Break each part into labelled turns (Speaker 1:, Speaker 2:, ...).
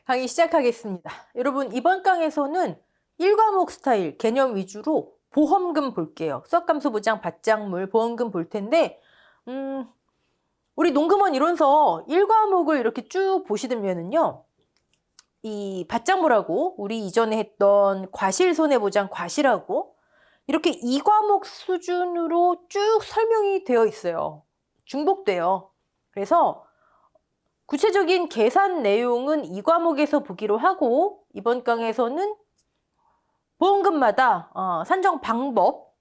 Speaker 1: 강의 시작하겠습니다. 여러분, 이번 강에서는 1과목 스타일 개념 위주로 보험금 볼게요. 수학감소 보장, 받장물, 보험금 볼 텐데 우리 농금원 이론서 1과목을 이렇게 쭉 보시면은요. 이 받장물하고 우리 이전에 했던 과실손해보장 과실하고 이렇게 2과목 수준으로 쭉 설명이 되어 있어요. 중복돼요. 그래서 구체적인 계산 내용은 2과목에서 보기로 하고 이번 강에서는 보험금마다 산정 방법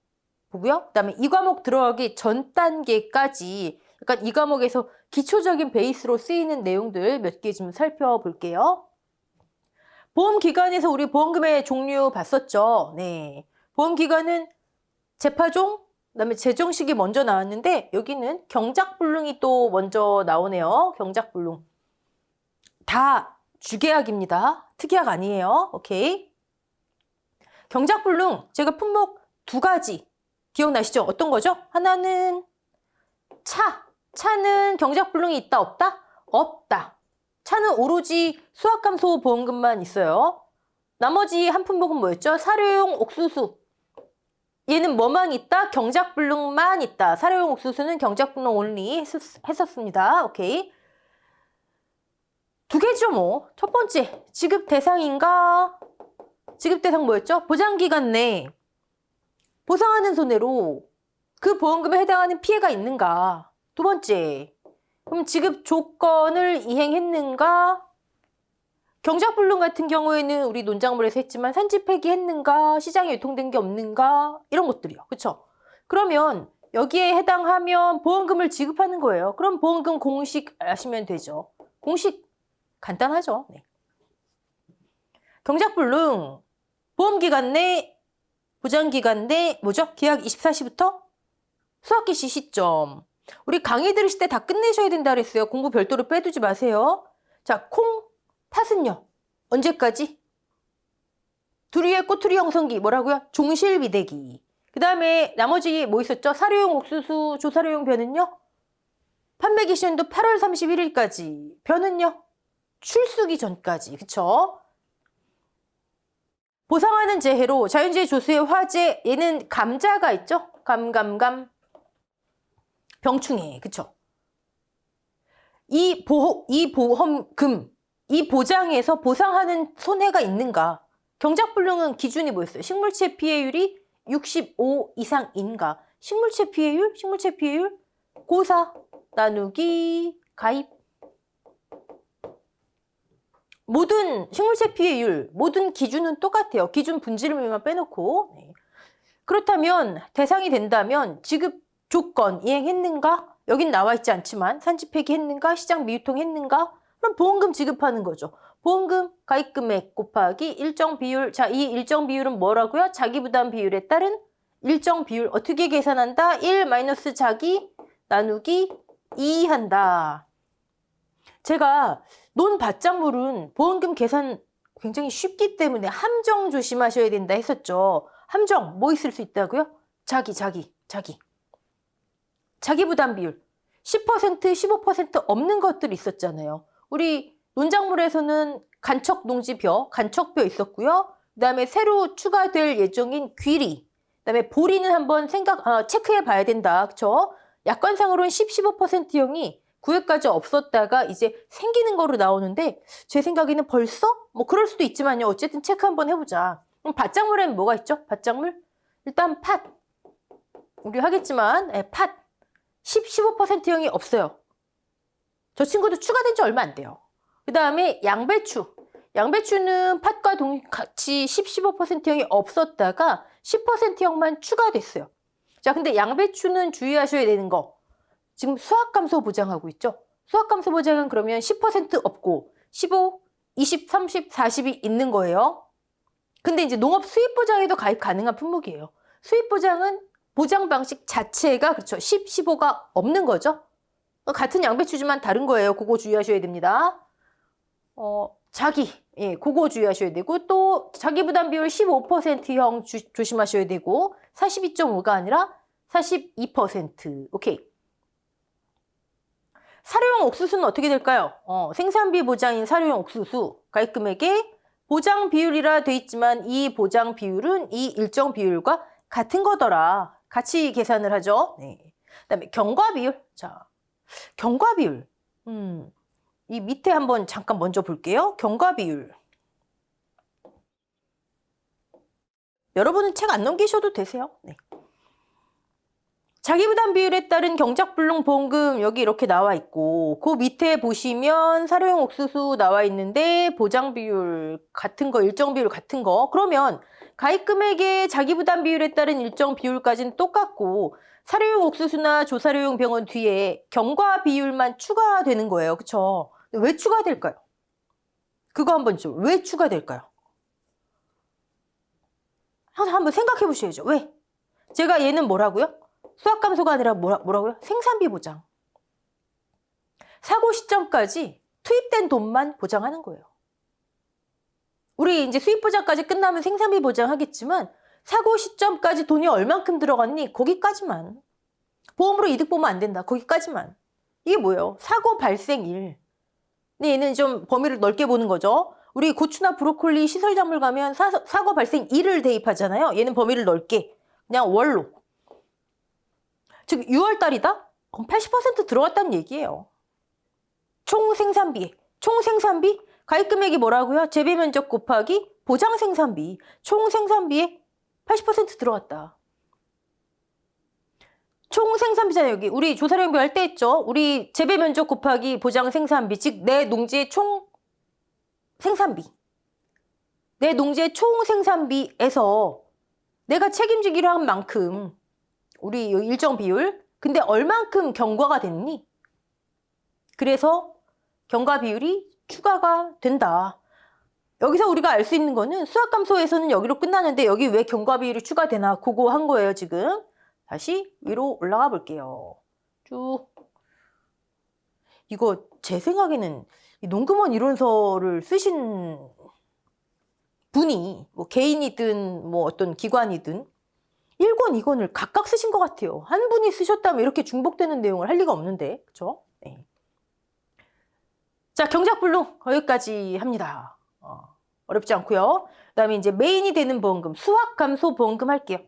Speaker 1: 보고요. 그다음에 2과목 들어가기 전 단계까지 약간 2과목에서 기초적인 베이스로 쓰이는 내용들 몇 개 좀 살펴볼게요. 보험기간에서 우리 보험금의 종류 봤었죠. 네, 보험기간은 재파종, 그다음에 재정식이 먼저 나왔는데 여기는 경작불능이 또 먼저 나오네요. 경작불능. 다 주계약입니다. 특약이 아니에요. 오케이. 경작불능 제가 품목 두 가지 기억나시죠? 어떤 거죠? 하나는 차는 경작불능이 있다 없다? 없다. 차는 오로지 수학감소 보험금만 있어요. 나머지 한 품목은 뭐였죠? 사료용 옥수수. 얘는 뭐만 있다? 경작불능만 있다. 사료용 옥수수는 경작불능 온리 했었습니다. 오케이. 두 개죠 뭐. 첫 번째, 지급 대상인가? 지급 대상 뭐였죠? 보장기간 내 보상하는 손해로 그 보험금에 해당하는 피해가 있는가? 두 번째, 그럼 지급 조건을 이행했는가? 경작불능 같은 경우에는 우리 논작물에서 했지만 산지 폐기했는가? 시장에 유통된 게 없는가? 이런 것들이요. 그렇죠? 그러면 여기에 해당하면 보험금을 지급하는 거예요. 그럼 보험금 공식 아시면 되죠. 공식 간단하죠. 네. 경작불능 보험기간 내 보장기간 내 뭐죠? 계약 24시부터 수학기시 시점. 우리 강의 들으실 때 다 끝내셔야 된다 그랬어요. 공부 별도로 빼두지 마세요. 자, 팥은요? 언제까지? 두리의 꼬투리 형성기 뭐라고요? 종실비대기. 그 다음에 나머지 뭐 있었죠? 사료용 옥수수 조사료용 변은요? 판매 기시연도 8월 31일까지. 변은요? 출수기 전까지. 그쵸? 보상하는 재해로 자연재해 조수의 화재, 얘는 감자가 있죠? 병충해. 그쵸? 이 보험금, 이 보장에서 보상하는 손해가 있는가? 경작불능은 기준이 뭐였어요? 식물체 피해율이 65 이상인가? 식물체 피해율 고사 나누기 가입. 모든 식물체 피해율, 모든 기준은 똑같아요. 기준 분지름만 빼놓고. 네. 그렇다면 대상이 된다면 지급 조건 이행했는가? 여긴 나와 있지 않지만 산지 폐기했는가? 시장 미유통했는가? 그럼 보험금 지급하는 거죠. 보험금 가입금액 곱하기 일정 비율. 자, 이 일정 비율은 뭐라고요? 자기부담 비율에 따른 일정 비율. 어떻게 계산한다? 1 마이너스 자기 나누기 2 한다. 제가 논받장물은 보험금 계산 굉장히 쉽기 때문에 함정 조심하셔야 된다 했었죠. 함정 뭐 있을 수 있다고요? 자기 부담 비율 10%, 15% 없는 것들이 있었잖아요. 우리 논작물에서는 간척농지벼 있었고요. 그다음에 새로 추가될 예정인 귀리, 그다음에 보리는 한번 체크해 봐야 된다. 그렇죠? 약관상으로는 10, 15%형이 구획까지 없었다가 이제 생기는 거로 나오는데 제 생각에는 벌써? 뭐 그럴 수도 있지만요. 어쨌든 체크 한번 해보자. 그럼 밭작물에는 뭐가 있죠? 밭작물? 일단 팥. 우리 하겠지만 팥 10, 15%형이 없어요. 저 친구도 추가된 지 얼마 안 돼요. 그 다음에 양배추. 양배추는 팥과 같이 10, 15%형이 없었다가 10%형만 추가됐어요. 자, 근데 양배추는 주의하셔야 되는 거. 지금 수학감소 보장하고 있죠? 수학감소 보장은 그러면 10% 없고 15, 20, 30, 40이 있는 거예요. 근데 이제 농업 수입보장에도 가입 가능한 품목이에요. 수입보장은 보장 방식 자체가 그렇죠. 10, 15가 없는 거죠. 같은 양배추지만 다른 거예요. 그거 주의하셔야 됩니다. 그거 주의하셔야 되고 또 자기부담 비율 15%형 조심하셔야 되고 42.5가 아니라 42%. 오케이. 사료용 옥수수는 어떻게 될까요? 생산비 보장인 사료용 옥수수 가입금액의 보장 비율이라 돼 있지만 이 보장 비율은 이 일정 비율과 같은 거더라. 같이 계산을 하죠. 네. 그다음에 경과 비율. 자, 경과 비율. 이 밑에 한번 잠깐 먼저 볼게요. 경과 비율. 여러분은 책 안 넘기셔도 되세요. 네. 자기부담 비율에 따른 경작불능보험금 여기 이렇게 나와 있고 그 밑에 보시면 사료용 옥수수 나와 있는데 보장 비율 같은 거 일정 비율 같은 거 그러면 가입금액의 자기부담 비율에 따른 일정 비율까지는 똑같고 사료용 옥수수나 조사료용 병원 뒤에 경과 비율만 추가되는 거예요. 그쵸? 왜 추가될까요? 그거 한번 좀 왜 추가될까요? 항상 한번 생각해 보셔야죠. 왜? 제가 얘는 뭐라고요? 수확감소가 아니라 뭐라고요? 생산비 보장. 사고 시점까지 투입된 돈만 보장하는 거예요. 우리 이제 수입 보장까지 끝나면 생산비 보장하겠지만 사고 시점까지 돈이 얼만큼 들어갔니? 거기까지만. 보험으로 이득 보면 안 된다. 거기까지만. 이게 뭐예요? 사고 발생일. 근데 얘는 좀 범위를 넓게 보는 거죠. 우리 고추나 브로콜리 시설작물 가면 사고 발생일을 대입하잖아요. 얘는 범위를 넓게. 그냥 월로. 즉 6월 달이다? 그럼 80% 들어갔다는 얘기예요. 총 생산비 가입금액이 뭐라고요? 재배면적 곱하기 보장 생산비. 총 생산비에 80% 들어갔다. 총 생산비잖아요. 여기 우리 조사량비 할 때 했죠. 우리 재배면적 곱하기 보장 생산비. 즉 내 농지의 총 생산비. 내 농지의 총 생산비에서 내가 책임지기로 한 만큼 우리 일정 비율. 근데 얼만큼 경과가 됐니? 그래서 경과 비율이 추가가 된다. 여기서 우리가 알 수 있는 거는 수확감소에서는 여기로 끝나는데 여기 왜 경과 비율이 추가되나 그거 한 거예요, 지금. 다시 위로 올라가 볼게요. 쭉. 이거 제 생각에는 이 농금원 이론서를 쓰신 분이 뭐 개인이든 뭐 어떤 기관이든 1권, 2권을 각각 쓰신 것 같아요. 한 분이 쓰셨다면 이렇게 중복되는 내용을 할 리가 없는데, 그쵸? 네. 자, 경작불능 거기까지 합니다. 어렵지 않고요. 그 다음에 이제 메인이 되는 보험금, 수확감소 보험금 할게요.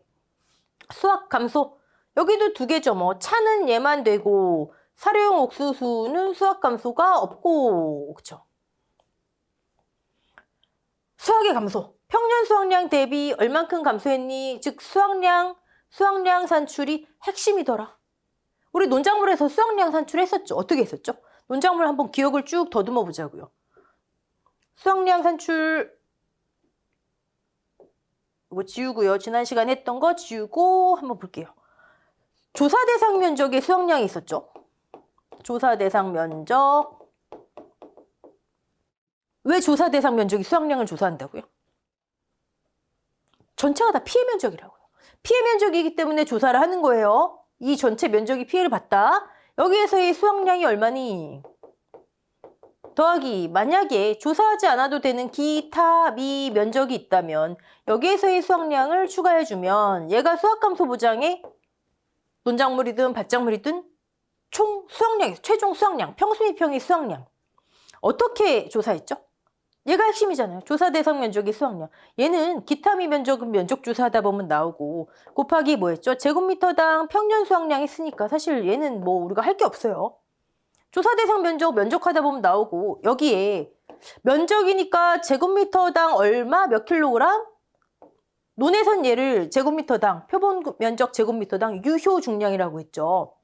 Speaker 1: 수확감소. 여기도 두 개죠. 뭐 차는 얘만 되고 사료용 옥수수는 수확감소가 없고, 그쵸? 수확의 감소. 평년 수확량 대비 얼만큼 감소했니? 즉 수확량 산출이 핵심이더라. 우리 논작물에서 수확량 산출했었죠. 어떻게 했었죠? 논작물 한번 기억을 쭉 더듬어 보자고요. 수확량 산출 이거 지우고요. 지난 시간에 했던 거 지우고 한번 볼게요. 조사 대상 면적의 수확량이 있었죠. 조사 대상 면적. 왜 조사 대상 면적이 수확량을 조사한다고요? 전체가 다 피해 면적이라고요. 피해 면적이기 때문에 조사를 하는 거예요. 이 전체 면적이 피해를 봤다. 여기에서의 수확량이 얼마니? 더하기 만약에 조사하지 않아도 되는 기타 미 면적이 있다면 여기에서의 수확량을 추가해주면 얘가 수확감소 보장에 논작물이든 밭작물이든 총 수확량, 최종 수확량, 평수미평의 수확량. 어떻게 조사했죠? 얘가 핵심이잖아요. 조사 대상 면적의 수확량. 얘는 기타 미 면적은 면적 조사하다 보면 나오고 곱하기 뭐였죠? 제곱미터당 평년 수확량 했으니까 사실 얘는 뭐 우리가 할 게 없어요. 조사 대상 면적하다 보면 나오고 여기에 면적이니까 제곱미터당 얼마 몇 킬로그램? 논에선 얘를 제곱미터당 표본 면적 제곱미터당 유효 중량이라고 했죠.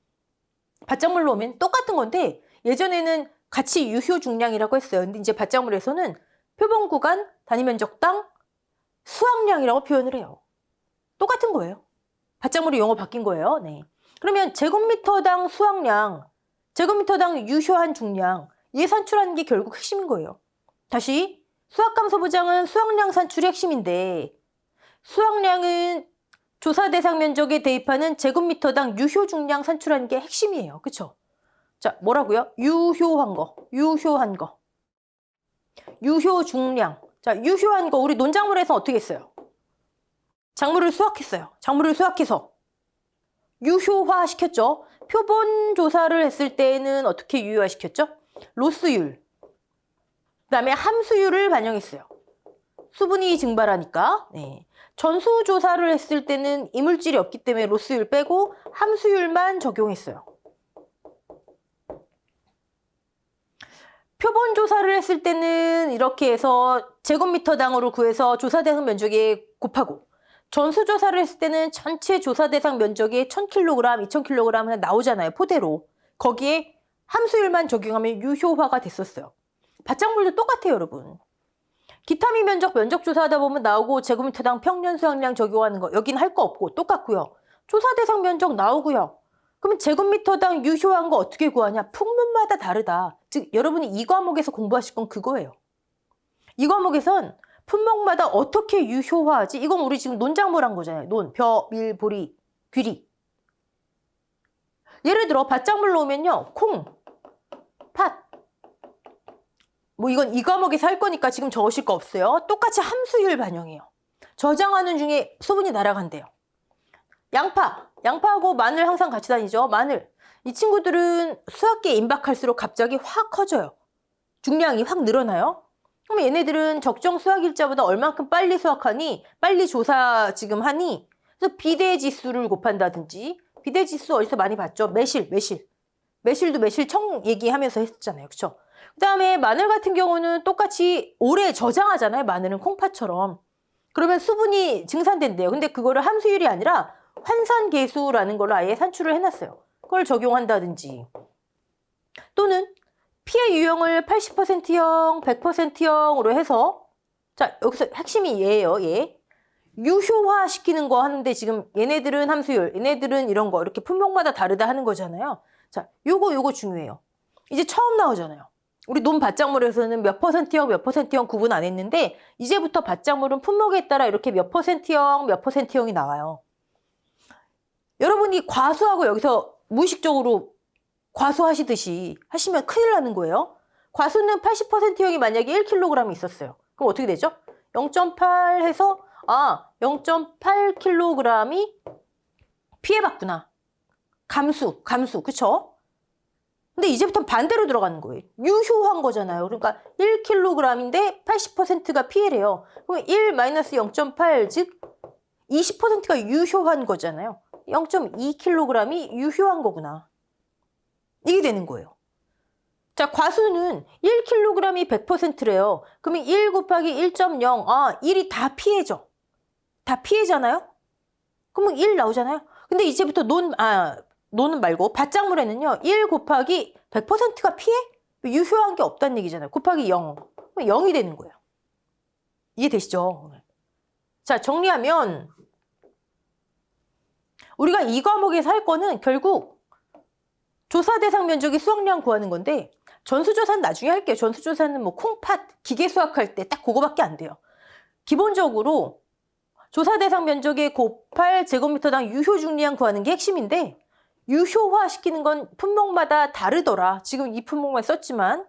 Speaker 1: 밭작물로 오면 똑같은 건데 예전에는 같이 유효 중량이라고 했어요. 근데 이제 밭작물에서는 표본 구간 단위 면적당 수확량이라고 표현을 해요. 똑같은 거예요. 밭작물이 용어 바뀐 거예요. 네. 그러면 제곱미터당 수확량, 제곱미터당 유효한 중량, 얘 산출하는 게 결국 핵심인 거예요. 다시 수확감소 보장은 수확량 산출이 핵심인데 수확량은 조사 대상 면적에 대입하는 제곱미터당 유효 중량 산출하는 게 핵심이에요. 그쵸? 자, 뭐라고요? 유효한 거. 유효 중량. 자, 유효한 거 우리 논작물에서 어떻게 했어요? 작물을 수확했어요. 작물을 수확해서 유효화 시켰죠. 표본 조사를 했을 때는 어떻게 유효화시켰죠? 로스율, 그다음에 함수율을 반영했어요. 수분이 증발하니까. 네. 전수 조사를 했을 때는 이물질이 없기 때문에 로스율 빼고 함수율만 적용했어요. 표본 조사를 했을 때는 이렇게 해서 제곱미터당으로 구해서 조사 대상 면적에 곱하고, 전수 조사를 했을 때는 전체 조사 대상 면적에 1000kg, 2000kg 나오잖아요. 포대로. 거기에 함수율만 적용하면 유효화가 됐었어요. 바짝물도 똑같아요, 여러분. 기타미 면적 조사하다 보면 나오고 제곱미터당 평년 수확량 적용하는 거 여기는 할 거 없고 똑같고요. 조사 대상 면적 나오고요. 그러면 제곱미터당 유효한 거 어떻게 구하냐? 품목마다 다르다. 즉 여러분이 이 과목에서 공부하실 건 그거예요. 이 과목에선 품목마다 어떻게 유효화하지? 이건 우리 지금 논작물 한 거잖아요. 논, 벼, 밀, 보리, 귀리. 예를 들어 밭작물로 오면요. 콩, 팥. 뭐 이건 이 과목에서 할 거니까 지금 적으실 거 없어요. 똑같이 함수율 반영해요. 저장하는 중에 수분이 날아간대요. 양파하고 마늘 항상 같이 다니죠. 마늘. 이 친구들은 수확기에 임박할수록 갑자기 확 커져요. 중량이 확 늘어나요. 그럼 얘네들은 적정 수확 일자보다 얼만큼 빨리 수확하니, 빨리 조사 지금 하니, 그래서 비대지수를 곱한다든지, 비대지수 어디서 많이 봤죠? 매실도 매실청 얘기하면서 했잖아요. 그쵸? 그 다음에 마늘 같은 경우는 똑같이 오래 저장하잖아요. 마늘은 콩팥처럼. 그러면 수분이 증산된대요. 근데 그거를 함수율이 아니라 환산계수라는 걸로 아예 산출을 해놨어요. 그걸 적용한다든지. 또는 피해 유형을 80%형, 100%형으로 해서, 자, 여기서 핵심이 얘예요, 얘. 유효화 시키는 거 하는데 지금 얘네들은 함수율, 얘네들은 이런 거 이렇게 품목마다 다르다 하는 거잖아요. 자, 요거 중요해요. 이제 처음 나오잖아요. 우리 논 밭작물에서는 몇 %형, 몇 %형 구분 안 했는데 이제부터 밭작물은 품목에 따라 이렇게 몇 %형, 몇 %형이 나와요. 여러분이 과수하고 여기서 무의식적으로 과수하시듯이 하시면 큰일 나는 거예요. 과수는 80%형이 만약에 1kg 있었어요. 그럼 어떻게 되죠? 0.8 해서 0.8kg이 피해봤구나. 감수, 그쵸? 근데 이제부터 반대로 들어가는 거예요. 유효한 거잖아요. 그러니까 1kg인데 80%가 피해래요. 그럼 1-0.8, 즉 20%가 유효한 거잖아요. 0.2kg이 유효한 거구나. 이게 되는 거예요. 자, 과수는 1kg이 100%래요. 그러면 1 곱하기 1.0, 1이 다 피해죠. 다 피해잖아요? 그러면 1 나오잖아요? 근데 이제부터 논은 말고 밭작물에는요, 1 곱하기 100%가 피해? 유효한 게 없다는 얘기잖아요. 곱하기 0. 그럼 0이 되는 거예요. 이해되시죠? 자, 정리하면 우리가 이 과목에서 할 거는 결국 조사 대상 면적이 수확량 구하는 건데, 전수조사는 나중에 할게요. 전수조사는 뭐 콩팥, 기계 수확할 때 딱 그거밖에 안 돼요. 기본적으로 조사 대상 면적에 곱할 제곱미터당 유효 중량 구하는 게 핵심인데, 유효화 시키는 건 품목마다 다르더라. 지금 이 품목만 썼지만.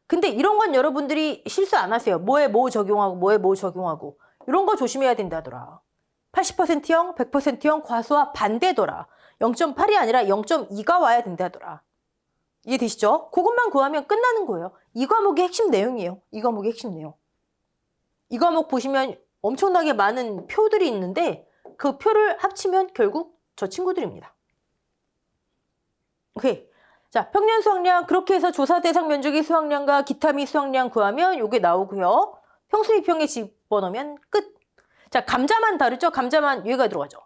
Speaker 1: 근데 이런 건 여러분들이 실수 안 하세요. 뭐에 뭐 적용하고 뭐에 뭐 적용하고. 이런 거 조심해야 된다더라. 80%형, 100%형 과수와 반대더라. 0.8이 아니라 0.2가 와야 된다더라. 이해되시죠? 그것만 구하면 끝나는 거예요. 이 과목의 핵심 내용이에요. 이 과목의 핵심 내용. 이 과목 보시면 엄청나게 많은 표들이 있는데 그 표를 합치면 결국 저 친구들입니다. 오케이. 자, 평년 수확량 그렇게 해서 조사 대상 면적의 수확량과 기타미 수확량 구하면 이게 나오고요. 평수비평에 집어넣으면 끝. 자, 감자만 다르죠? 감자만 얘가 들어가죠.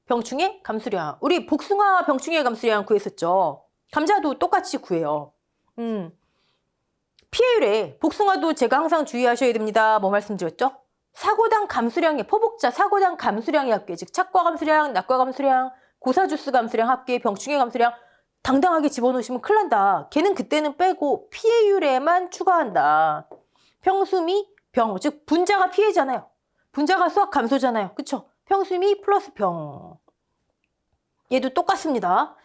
Speaker 1: 병충해 감수량. 우리 복숭아 병충해 감수량 구했었죠. 감자도 똑같이 구해요. 피해율에 복숭아도 제가 항상 주의하셔야 됩니다. 뭐 말씀드렸죠? 사고당 감수량의 포복자 사고당 감수량의 합계, 즉 착과 감수량, 낙과 감수량, 고사주스 감수량 합계, 병충해 감수량 당당하게 집어넣으시면 큰일 난다. 걔는 그때는 빼고 피해율에만 추가한다. 평수미 병, 즉 분자가 피해잖아요. 분자가 수확 감소잖아요. 그쵸? 평수미 플러스 병. 얘도 똑같습니다.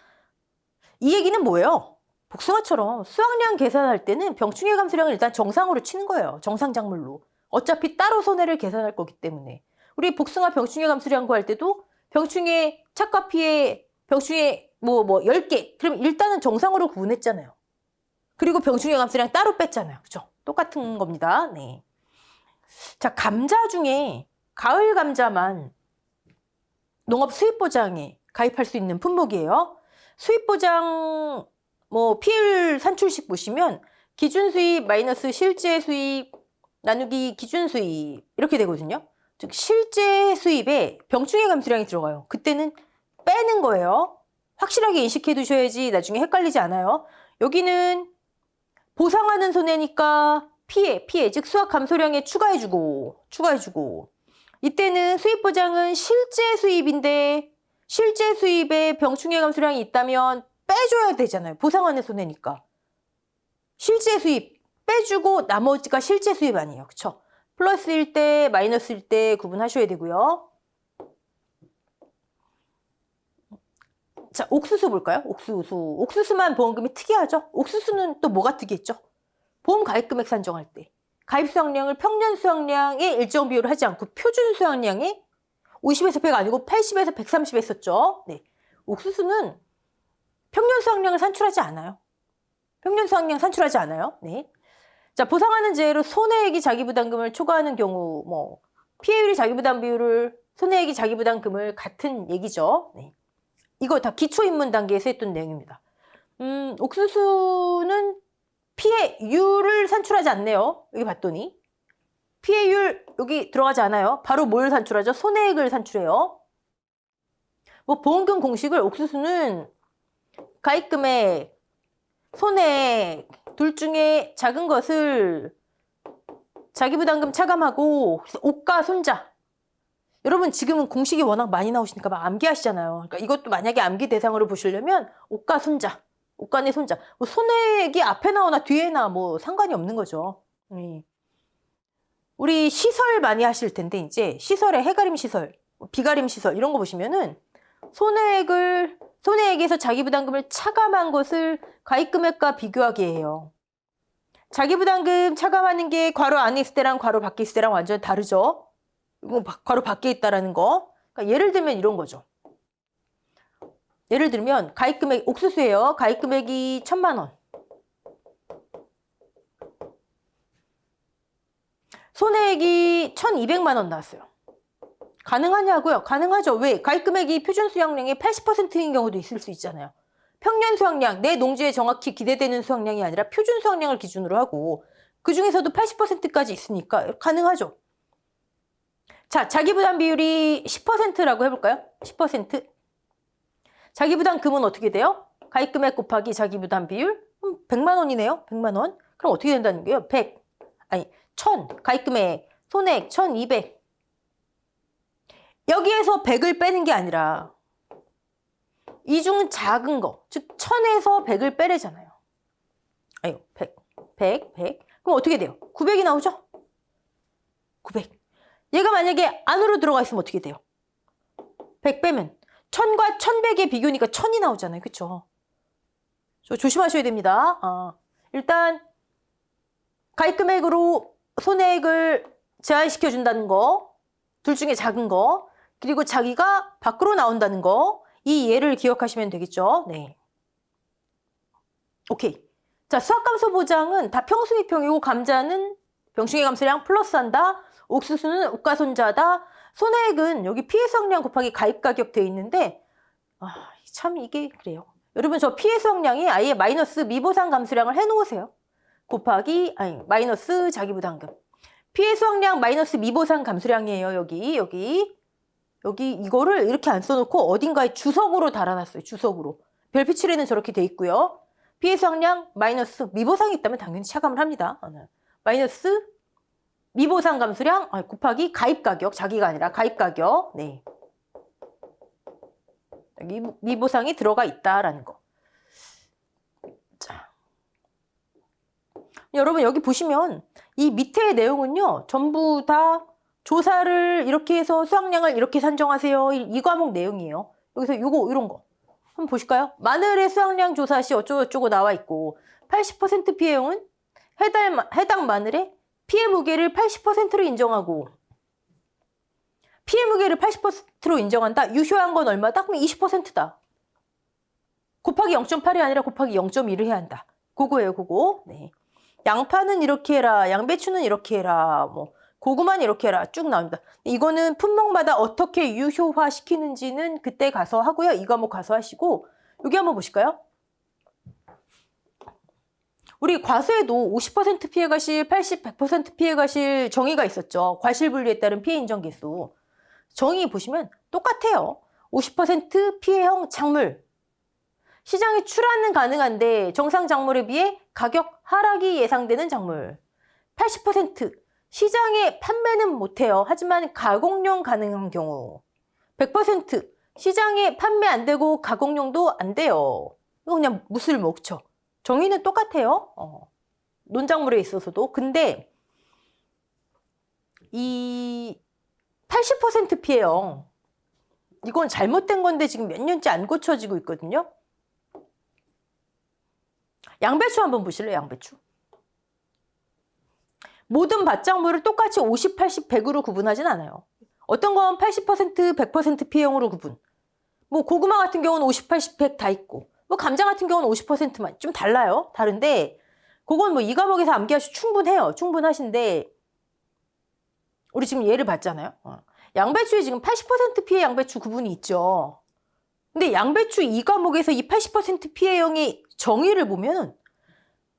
Speaker 1: 이 얘기는 뭐예요? 복숭아처럼 수확량 계산할 때는 병충해 감수량을 일단 정상으로 치는 거예요. 정상 작물로. 어차피 따로 손해를 계산할 거기 때문에. 우리 복숭아 병충해 감수량 구할 때도 병충해 착과 피해, 병충해 뭐 10개. 그럼 일단은 정상으로 구분했잖아요. 그리고 병충해 감소량 따로 뺐잖아요. 그죠? 똑같은 겁니다. 네. 자, 감자 중에 가을 감자만 농업 수입보장에 가입할 수 있는 품목이에요. 수입보장 PL 산출식 보시면 기준 수입 마이너스 실제 수입 나누기 기준 수입 이렇게 되거든요. 즉 실제 수입에 병충해 감소량이 들어가요. 그때는 빼는 거예요. 확실하게 인식해 두셔야지 나중에 헷갈리지 않아요. 여기는 보상하는 손해니까 피해, 즉 수확 감소량에 추가해주고 이때는 수입보장은 실제 수입인데 실제 수입에 병충해 감소량이 있다면 빼줘야 되잖아요. 보상하는 손해니까. 실제 수입 빼주고 나머지가 실제 수입 아니에요. 그쵸? 플러스일 때 마이너스일 때 구분하셔야 되고요. 자, 옥수수 볼까요? 옥수수만 보험금이 특이하죠? 옥수수는 또 뭐가 특이했죠? 보험 가입 금액 산정할 때 가입 수확량을 평년 수확량의 일정 비율을 하지 않고 표준 수확량의 50에서 100 아니고 80에서 130 했었죠. 네. 옥수수는 평년 수확량을 산출하지 않아요. 네. 자, 보상하는 재해로 손해액이 자기부담금을 초과하는 경우 피해율이 자기부담 비율을 손해액이 자기부담금을 같은 얘기죠. 네. 이거 다 기초입문 단계에서 했던 내용입니다. 옥수수는 피해율을 산출하지 않네요. 여기 봤더니 피해율 여기 들어가지 않아요. 바로 뭘 산출하죠? 손해액을 산출해요. 보험금 공식을 옥수수는 가입금액, 손해액 둘 중에 작은 것을 자기부담금 차감하고 그래서 옥가 손자. 여러분 지금은 공식이 워낙 많이 나오시니까 막 암기하시잖아요. 그러니까 이것도 만약에 암기 대상으로 보시려면 옥가 손자, 옥간의 손자. 손해액이 앞에 나오나 뒤에 나 상관이 없는 거죠. 우리 시설 많이 하실 텐데 이제 시설에 해가림 시설, 비가림 시설 이런 거 보시면은 손해액에서 자기부담금을 차감한 것을 가입금액과 비교하게 해요. 자기부담금 차감하는 게 괄호 안에 있을 때랑 괄호 밖에 있을 때랑 완전 다르죠. 이거 괄호 밖에 있다라는 거. 그러니까 예를 들면 이런 거죠. 예를 들면 가입금액 옥수수예요. 가입금액이 1,000만 원. 손해액이 1,200만 원 나왔어요. 가능하냐고요? 가능하죠. 왜? 가입금액이 표준 수확량의 80%인 경우도 있을 수 있잖아요. 평년 수확량, 내 농지에 정확히 기대되는 수확량이 아니라 표준 수확량을 기준으로 하고 그 중에서도 80%까지 있으니까 가능하죠. 자, 자기부담 비율이 10%라고 해볼까요? 10%. 자기부담금은 어떻게 돼요? 가입금액 곱하기 자기부담 비율? 100만 원이네요. 100만 원. 그럼 어떻게 된다는 거예요? 1000. 가입금액, 손해액 1200. 여기에서 100을 빼는 게 아니라 이 중 작은 거, 즉 1000에서 100을 빼래잖아요. 100. 그럼 어떻게 돼요? 900이 나오죠? 900. 얘가 만약에 안으로 들어가 있으면 어떻게 돼요? 100 빼면 1000과 1100의 비교니까 1000이 나오잖아요. 그쵸? 조심하셔야 됩니다. 일단 가입금액으로 손해액을 제한시켜 준다는 거, 둘 중에 작은 거, 그리고 자기가 밖으로 나온다는 거, 이 예를 기억하시면 되겠죠. 네. 오케이. 자, 수확감소 보장은 다 평수입형이고 감자는 병충해 감소량 플러스한다. 옥수수는 옥가손자다. 손해액은 여기 피해 수확량 곱하기 가입 가격 되어 있는데 참 이게 그래요. 여러분 저 피해 수확량이 아예 마이너스 미보상 감소량을 해놓으세요. 곱하기 마이너스 자기부담금. 피해 수확량 마이너스 미보상 감소량이에요. 여기 이거를 이렇게 안 써놓고 어딘가에 주석으로 달아놨어요. 주석으로. 별표칠에는 저렇게 돼 있고요. 피해 수확량 마이너스 미보상이 있다면 당연히 차감을 합니다. 마이너스 미보상 감소량 곱하기 가입 가격. 자기가 아니라 가입 가격. 네. 여기 미보상이 들어가 있다라는 거. 자. 여러분 여기 보시면 이 밑에 내용은요. 전부 다 조사를 이렇게 해서 수확량을 이렇게 산정하세요. 이 과목 내용이에요. 여기서 이런 거 한번 보실까요? 마늘의 수확량 조사 시 어쩌고저쩌고 나와 있고 80% 피해용은 해당 마늘의 피해 무게를 80%로 인정하고 피해 무게를 80%로 인정한다. 유효한 건 얼마다? 그럼 20%다. 곱하기 0.8이 아니라 곱하기 0.1을 해야 한다. 그거예요, 그거. 네. 양파는 이렇게 해라. 양배추는 이렇게 해라. 뭐 고구마는 이렇게 해라. 쭉 나옵니다. 이거는 품목마다 어떻게 유효화 시키는지는 그때 가서 하고요. 이 과목 가서 하시고 여기 한번 보실까요? 우리 과수에도 50% 피해 과실, 80, 100% 피해 과실 정의가 있었죠. 과실 분류에 따른 피해 인정 개수. 정의 보시면 똑같아요. 50% 피해형 작물. 시장에 출하는 가능한데 정상 작물에 비해 가격 하락이 예상되는 작물. 80% 시장에 판매는 못해요. 하지만 가공용 가능한 경우. 100% 시장에 판매 안 되고 가공용도 안 돼요. 이거 그냥 무술 먹죠. 정의는 똑같아요. 논작물에 있어서도. 근데 이 80% 피해요. 이건 잘못된 건데 지금 몇 년째 안 고쳐지고 있거든요. 양배추 한번 보실래요? 양배추. 모든 밭작물을 똑같이 50, 80, 100으로 구분하진 않아요. 어떤 건 80%, 100% 피해형으로 구분. 뭐 고구마 같은 경우는 50, 80, 100 다 있고 뭐 감자 같은 경우는 50%만 좀 달라요. 다른데 그건 뭐 이 과목에서 암기하셔도 충분해요. 충분하신데 우리 지금 예를 봤잖아요. 양배추에 지금 80% 피해 양배추 구분이 있죠. 근데 양배추 이 과목에서 이 80% 피해형의 정의를 보면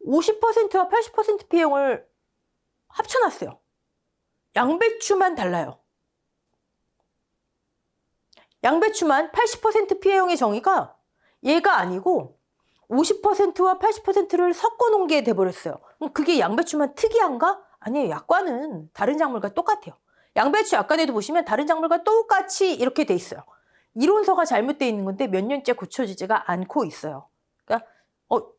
Speaker 1: 50%와 80% 피해형을 합쳐놨어요. 양배추만 달라요. 양배추만 80% 피해형의 정의가 얘가 아니고 50%와 80%를 섞어놓은 게 돼버렸어요. 그럼 그게 양배추만 특이한가? 아니에요. 약과는 다른 작물과 똑같아요. 양배추 약관에도 보시면 다른 작물과 똑같이 이렇게 돼 있어요. 이론서가 잘못되어 있는 건데 몇 년째 고쳐지지가 않고 있어요. 그러니까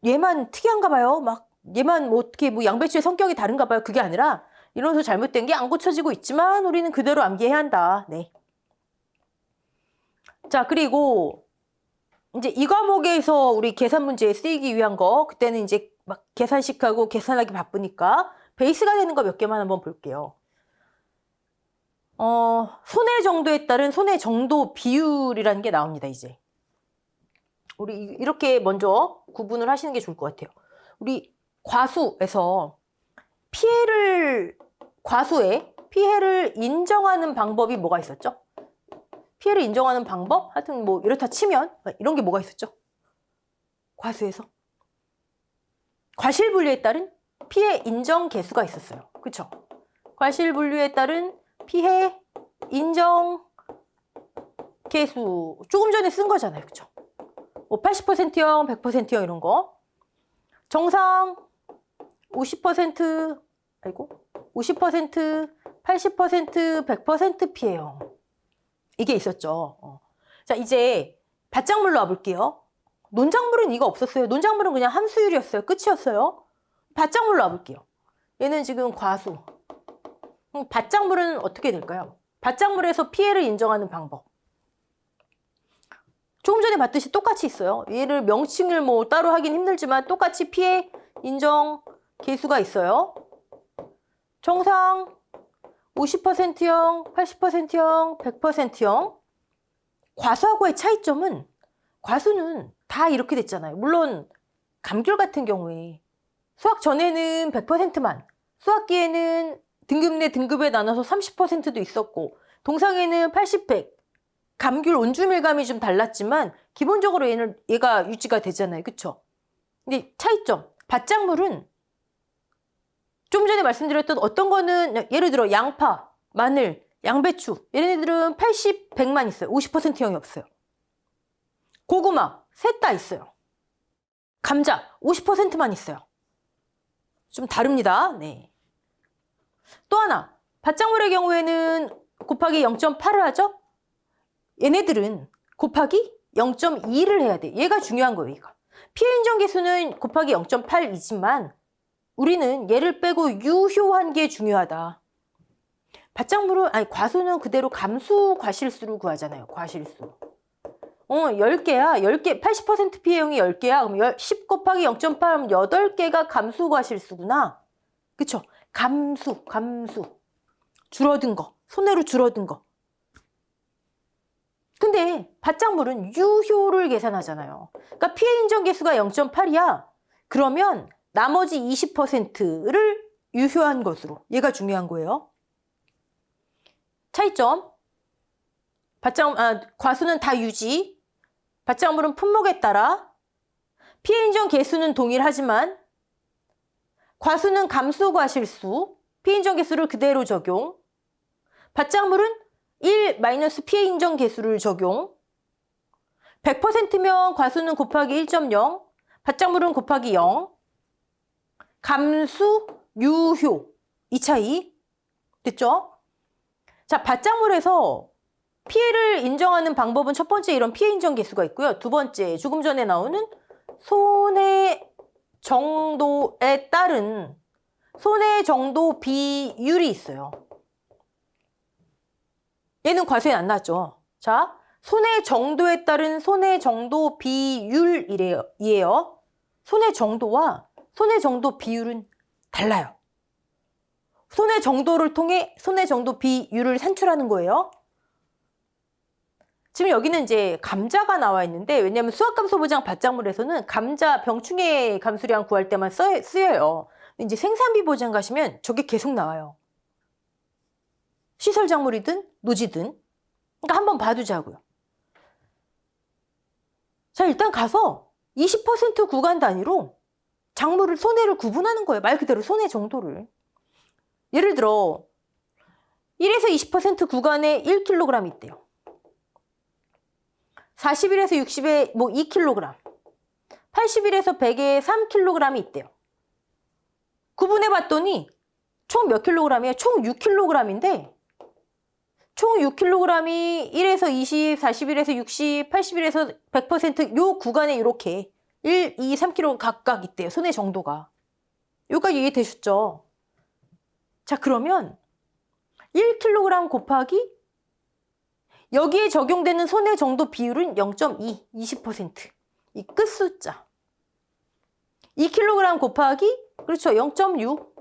Speaker 1: 얘만 특이한가 봐요. 막 얘만 뭐 어떻게 뭐 양배추의 성격이 다른가 봐요. 그게 아니라 이론서 잘못된 게 안 고쳐지고 있지만 우리는 그대로 암기해야 한다. 네. 자, 그리고 이제 이 과목에서 우리 계산 문제에 쓰이기 위한 거, 그때는 이제 막 계산식하고 계산하기 바쁘니까 베이스가 되는 거 몇 개만 한번 볼게요. 손해 정도에 따른 손해 정도 비율이라는 게 나옵니다, 이제. 우리 이렇게 먼저 구분을 하시는 게 좋을 것 같아요. 우리 과수에서 과수에 피해를 인정하는 방법이 뭐가 있었죠? 피해를 인정하는 방법? 하여튼 뭐 이렇다 치면 이런 게 뭐가 있었죠? 과수에서. 과실분류에 따른 피해 인정 개수가 있었어요. 그쵸? 과실분류에 따른 피해 인정 개수. 조금 전에 쓴 거잖아요. 그쵸? 뭐 80%형, 100%형 이런 거. 정상 50%, 50%, 80%, 100% 피해형. 이게 있었죠. 자, 이제 밭작물로 와볼게요. 논작물은 이거 없었어요. 논작물은 그냥 함수율이었어요. 끝이었어요. 밭작물로 와볼게요. 얘는 지금 과수. 밭작물은 어떻게 될까요? 밭작물에서 피해를 인정하는 방법. 조금 전에 봤듯이 똑같이 있어요. 얘를 명칭을 뭐 따로 하긴 힘들지만 똑같이 피해 인정 개수가 있어요. 정상 50%형, 80%형, 100%형. 과수하고의 차이점은 과수는 다 이렇게 됐잖아요. 물론 감귤 같은 경우에 수확 전에는 100%만, 수확기에는 등급 내 등급에 나눠서 30%도 있었고 동상에는 80, 100. 감귤 온주밀감이 좀 달랐지만 기본적으로 얘가 유지가 되잖아요. 그쵸? 근데 차이점. 밭작물은 좀 전에 말씀드렸던 어떤 거는 예를 들어 양파, 마늘, 양배추 얘네들은 80, 100만 있어요. 50%형이 없어요. 고구마 셋 다 있어요. 감자 50%만 있어요. 좀 다릅니다. 네. 또 하나 밭작물의 경우에는 곱하기 0.8을 하죠. 얘네들은 곱하기 0.2를 해야 돼. 얘가 중요한 거예요. 얘가. 피해 인정 개수는 곱하기 0.8이지만 우리는 얘를 빼고 유효한 게 중요하다. 밭작물은 과수는 그대로 감수 과실수로 구하잖아요. 과실수. 10개야. 10개 80% 피해형이 10개야. 그럼 10 곱하기 0.8 하면 8개가 감수 과실수구나. 그쵸? 감수. 줄어든 거. 손해로 줄어든 거. 근데 바짝물은 유효를 계산하잖아요. 그러니까 피해 인정 개수가 0.8이야. 그러면 나머지 20%를 유효한 것으로. 얘가 중요한 거예요. 차이점. 과수는 다 유지. 바짝물은 품목에 따라. 피해 인정 개수는 동일하지만 과수는 감수 과실수. 피해 인정 개수를 그대로 적용. 바짝물은 1 마이너스 피해 인정 개수를 적용. 100%면 과수는 곱하기 1.0, 바짝물은 곱하기 0. 감수, 유효. 이 차이. 됐죠? 자, 바짝물에서 피해를 인정하는 방법은 첫 번째 이런 피해 인정 개수가 있고요. 두 번째, 조금 전에 나오는 손해 정도에 따른 손해 정도 비율이 있어요. 얘는 과수에 안 나왔죠. 자, 손해 정도에 따른 손해 정도 비율이에요. 손해 정도와 손해 정도 비율은 달라요. 손해 정도를 통해 손해 정도 비율을 산출하는 거예요. 지금 여기는 이제 감자가 나와 있는데, 왜냐하면 수학감소부장 바짝물에서는 감자 병충해 감수량 구할 때만 쓰여요. 이제 생산비 보장 가시면 저게 계속 나와요. 시설 작물이든 노지든. 그러니까 한번 봐두자고요. 자, 일단 가서 20% 구간 단위로 작물을 손해를 구분하는 거예요. 말 그대로 손해 정도를. 예를 들어 1에서 20% 구간에 1kg 있대요. 40일에서 60에 뭐 2kg, 80일에서 100에 3kg 있대요. 구분해 봤더니 총 몇 킬로그램이에요? 총 6kg인데 총 6kg이 1에서 20, 40일에서 60, 80일에서 100%요 구간에 이렇게 1, 2, 3kg 각각 있대요. 손해 정도가. 여기까지 이해되셨죠? 자, 그러면 1kg 곱하기 여기에 적용되는 손해 정도 비율은 0.2, 20%. 이 끝숫자. 2kg 곱하기, 그렇죠, 0.6.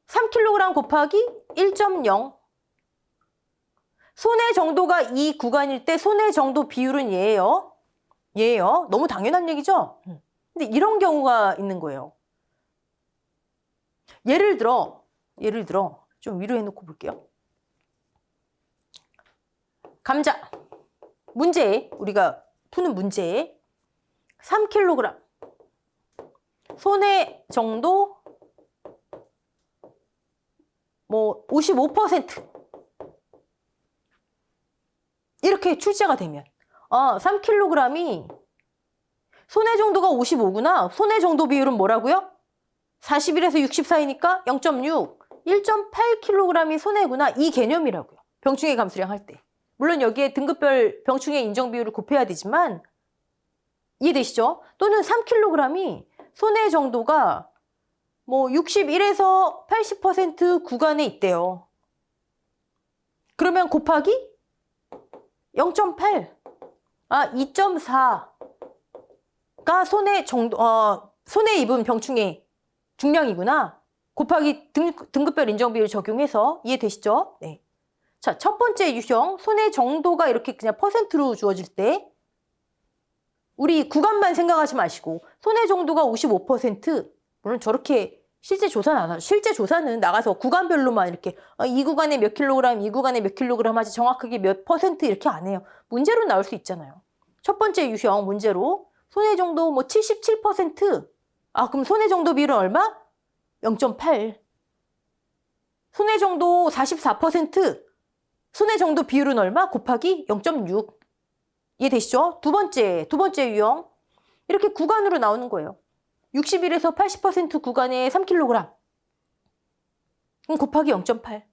Speaker 1: 3kg 곱하기 1.0. 손해 정도가 이 구간일 때 손해 정도 비율은 얘예요. 얘예요. 너무 당연한 얘기죠? 근데 이런 경우가 있는 거예요. 예를 들어, 좀 위로 해놓고 볼게요. 감자. 문제, 우리가 푸는 문제에 3kg. 손해 정도 뭐 55%. 이렇게 출제가 되면 3kg이 손해 정도가 55구나. 손해 정도 비율은 뭐라고요? 40일에서 60 사이니까 0.6, 1.8kg이 손해구나. 이 개념이라고요. 병충해 감수량 할 때. 물론 여기에 등급별 병충해 인정 비율을 곱해야 되지만 이해되시죠? 또는 3kg이 손해 정도가 뭐 61에서 80% 구간에 있대요. 그러면 곱하기 0.8, 2.4가 손해 정도, 손해 입은 병충해 중량이구나. 곱하기 등급별 인정 비율 적용해서 이해되시죠? 네. 자, 첫 번째 유형, 손해 정도가 이렇게 그냥 퍼센트로 주어질 때 우리 구간만 생각하지 마시고 손해 정도가 55%, 물론 저렇게 실제 조사는 안 하죠. 실제 조사는 나가서 구간별로만 이렇게 이 구간에 몇 킬로그램, 이 구간에 몇 킬로그램 하지 정확하게 몇 퍼센트 이렇게 안 해요. 문제로 나올 수 있잖아요. 첫 번째 유형 문제로 손해 정도 뭐 77%. 그럼 손해 정도 비율은 얼마? 0.8. 손해 정도 44%. 손해 정도 비율은 얼마? 곱하기 0.6. 이해되시죠? 두 번째 유형. 이렇게 구간으로 나오는 거예요. 60일에서 80% 구간에 3kg. 그럼 곱하기 0.8.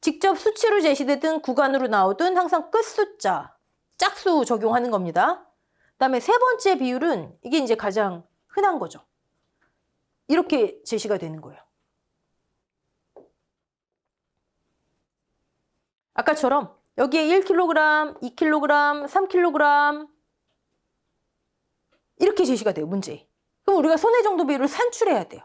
Speaker 1: 직접 수치로 제시되든 구간으로 나오든 항상 끝숫자, 짝수 적용하는 겁니다. 그 다음에 세 번째 비율은 이게 이제 가장 흔한 거죠. 이렇게 제시가 되는 거예요. 아까처럼 여기에 1kg, 2kg, 3kg 이렇게 제시가 돼요, 문제. 그럼 우리가 손해 정도 비율을 산출해야 돼요.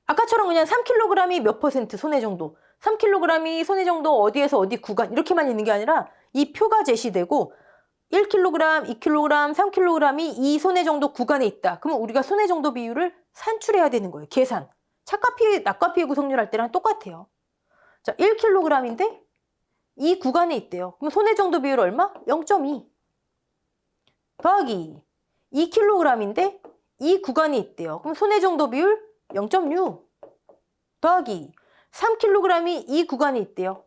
Speaker 1: 아까처럼 그냥 3kg이 몇 퍼센트 손해 정도? 3kg이 손해 정도 어디에서 어디 구간 이렇게만 있는 게 아니라 이 표가 제시되고 1kg, 2kg, 3kg이 이 손해 정도 구간에 있다. 그러면 우리가 손해 정도 비율을 산출해야 되는 거예요. 계산. 차가피, 낙가피해 구성률 할 때랑 똑같아요. 자, 1kg인데 이 구간에 있대요. 그럼 손해 정도 비율 얼마? 0.2 더하기 2kg인데 이 구간에 있대요. 그럼 손해 정도 비율 0.6 더하기 3kg이 이 구간에 있대요.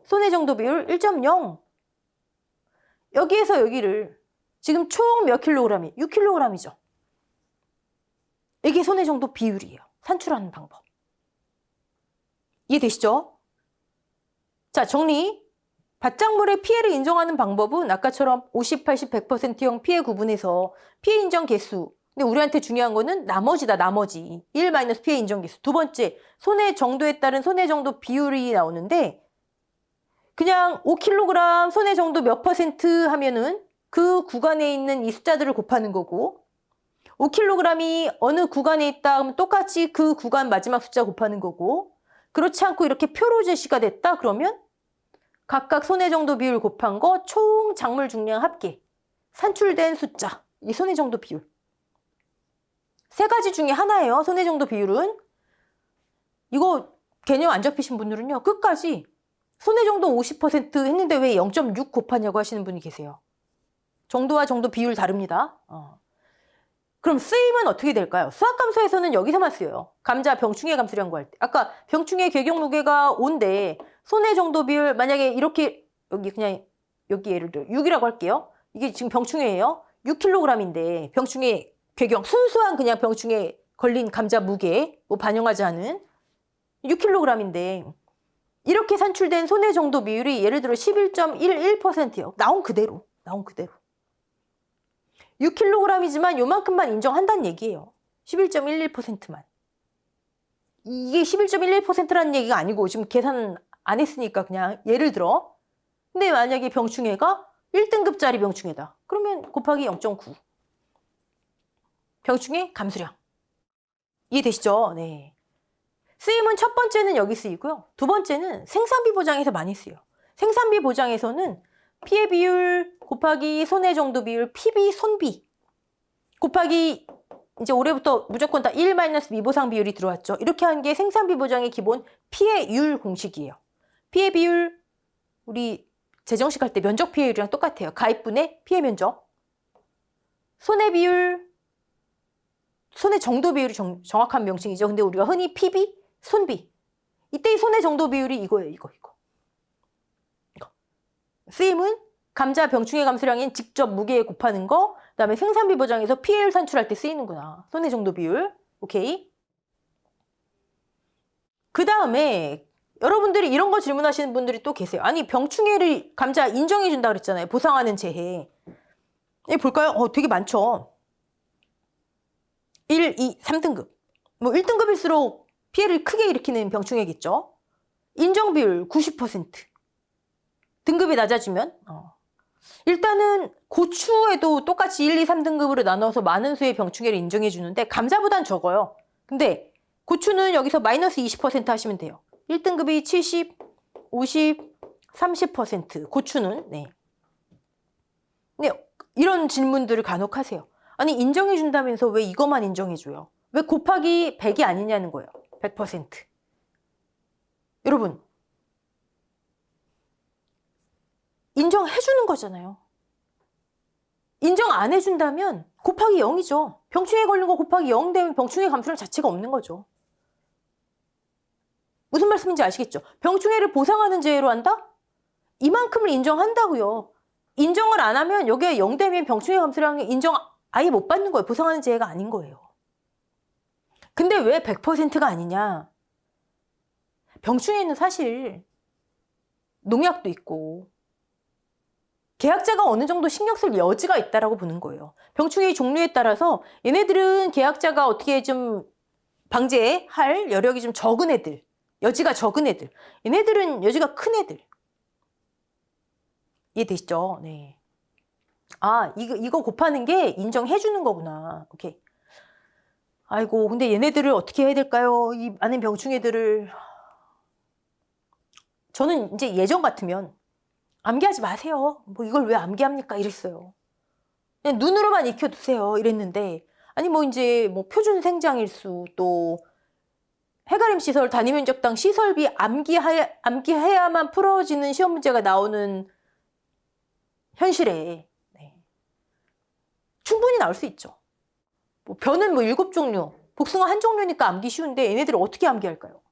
Speaker 1: 손해 정도 비율 1.0 여기에서 여기를 지금 총 몇 킬로그램이? 6kg이죠. 이게 손해 정도 비율이에요. 산출하는 방법. 이해되시죠? 자, 정리. 바짝물의 피해를 인정하는 방법은 아까처럼 50, 80, 100%형 피해 구분해서 피해 인정 개수. 근데 우리한테 중요한 거는 나머지다, 나머지. 1 마이너스 피해 인정 개수. 두 번째, 손해 정도에 따른 손해 정도 비율이 나오는데 그냥 5kg 손해 정도 몇 퍼센트 하면은 그 구간에 있는 이 숫자들을 곱하는 거고 5kg이 어느 구간에 있다 하면 똑같이 그 구간 마지막 숫자 곱하는 거고 그렇지 않고 이렇게 표로 제시가 됐다 그러면 각각 손해 정도 비율 곱한 거 총 작물 중량 합계 산출된 숫자 이 손해 정도 비율 세 가지 중에 하나예요. 손해 정도 비율은 이거 개념 안 잡히신 분들은요 끝까지 손해 정도 50% 했는데 왜 0.6 곱하냐고 하시는 분이 계세요. 정도와 정도 비율 다릅니다. 그럼 쓰임은 어떻게 될까요? 수학감소에서는 여기서만 쓰여요. 감자 병충해 감수량 구할 때. 아까 병충해 계경 무게가 5인데 손해 정도 비율 만약에 이렇게 여기 그냥 여기 예를 들어 6이라고 할게요. 이게 지금 병충해예요. 6kg인데 병충해 계경 순수한 그냥 병충해 걸린 감자 무게 뭐 반영하지 않은 6kg인데 이렇게 산출된 손해 정도 비율이 예를 들어 11.11%예요. 나온 그대로. 6kg이지만 요만큼만 인정한다는 얘기예요. 11.11%만. 이게 11.11%라는 얘기가 아니고 지금 계산 안 했으니까 그냥 예를 들어. 근데 만약에 병충해가 1등급짜리 병충해다. 그러면 곱하기 0.9. 병충해 감수량. 이해되시죠? 네. 쓰임은 첫 번째는 여기 쓰이고요. 두 번째는 생산비 보장에서 많이 쓰여요. 생산비 보장에서는 피해 비율 곱하기 손해 정도 비율 PB 손비 곱하기 이제 올해부터 무조건 다 1 마이너스 미보상 비율이 들어왔죠. 이렇게 하는 게 생산비 보장의 기본 피해율 공식이에요. 피해 비율 우리 재정식 할 때 면적 피해율이랑 똑같아요. 가입분의 피해 면적. 손해 비율 손해 정도 비율이 정확한 명칭이죠. 근데 우리가 흔히 PB 손비. 이때의 손해 정도 비율이 이거예요. 이거. 쓰임은 감자 병충해 감수량인 직접 무게에 곱하는 거, 그다음에 생산비 보장에서 피해율 산출할 때 쓰이는구나. 손해 정도 비율. 오케이. 그다음에 여러분들이 이런 거 질문하시는 분들이 또 계세요. 아니 병충해를 감자 인정해 준다 그랬잖아요. 보상하는 재해. 볼까요? 되게 많죠. 1, 2, 3등급. 뭐 1등급일수록 피해를 크게 일으키는 병충해겠죠. 인정 비율 90%. 등급이 낮아지면 일단은 고추에도 똑같이 1, 2, 3등급으로 나눠서 많은 수의 병충해를 인정해 주는데 감자보단 적어요. 근데 고추는 여기서 마이너스 20% 하시면 돼요. 1등급이 70, 50, 30% 고추는 네. 근데 이런 질문들을 간혹 하세요. 아니 인정해 준다면서 왜 이것만 인정해 줘요? 왜 곱하기 100이 아니냐는 거예요. 100%. 여러분 인정해 주는 거잖아요. 인정 안 해준다면 곱하기 0이죠. 병충해 걸린 거 곱하기 0 되면 병충해 감수량 자체가 없는 거죠. 무슨 말씀인지 아시겠죠? 병충해를 보상하는 재해로 한다? 이만큼을 인정한다고요. 인정을 안 하면 여기에 0 되면 병충해 감수량이 인정 아예 못 받는 거예요. 보상하는 재해가 아닌 거예요. 근데 왜 100%가 아니냐? 병충해는 사실 농약도 있고 계약자가 어느 정도 신경 쓸 여지가 있다라고 보는 거예요. 병충해의 종류에 따라서 얘네들은 계약자가 어떻게 좀 방제할 여력이 좀 적은 애들, 여지가 적은 애들, 얘네들은 여지가 큰 애들. 이해되시죠? 네. 아, 이거 곱하는 게 인정해 주는 거구나. 오케이. 아이고, 근데 얘네들을 어떻게 해야 될까요? 이 많은 병충해들을. 저는 이제 예전 같으면 암기하지 마세요. 뭐 이걸 왜 암기합니까? 이랬어요. 그냥 눈으로만 익혀두세요. 이랬는데 아니 뭐 이제 뭐 표준 생장일수 또 해가림 시설 단위 면적당 시설비 암기해야만 풀어지는 시험 문제가 나오는 현실에 네. 충분히 나올 수 있죠. 뭐 변은 뭐 7종류, 복숭아 한 종류니까 암기 쉬운데 얘네들을 어떻게 암기할까요?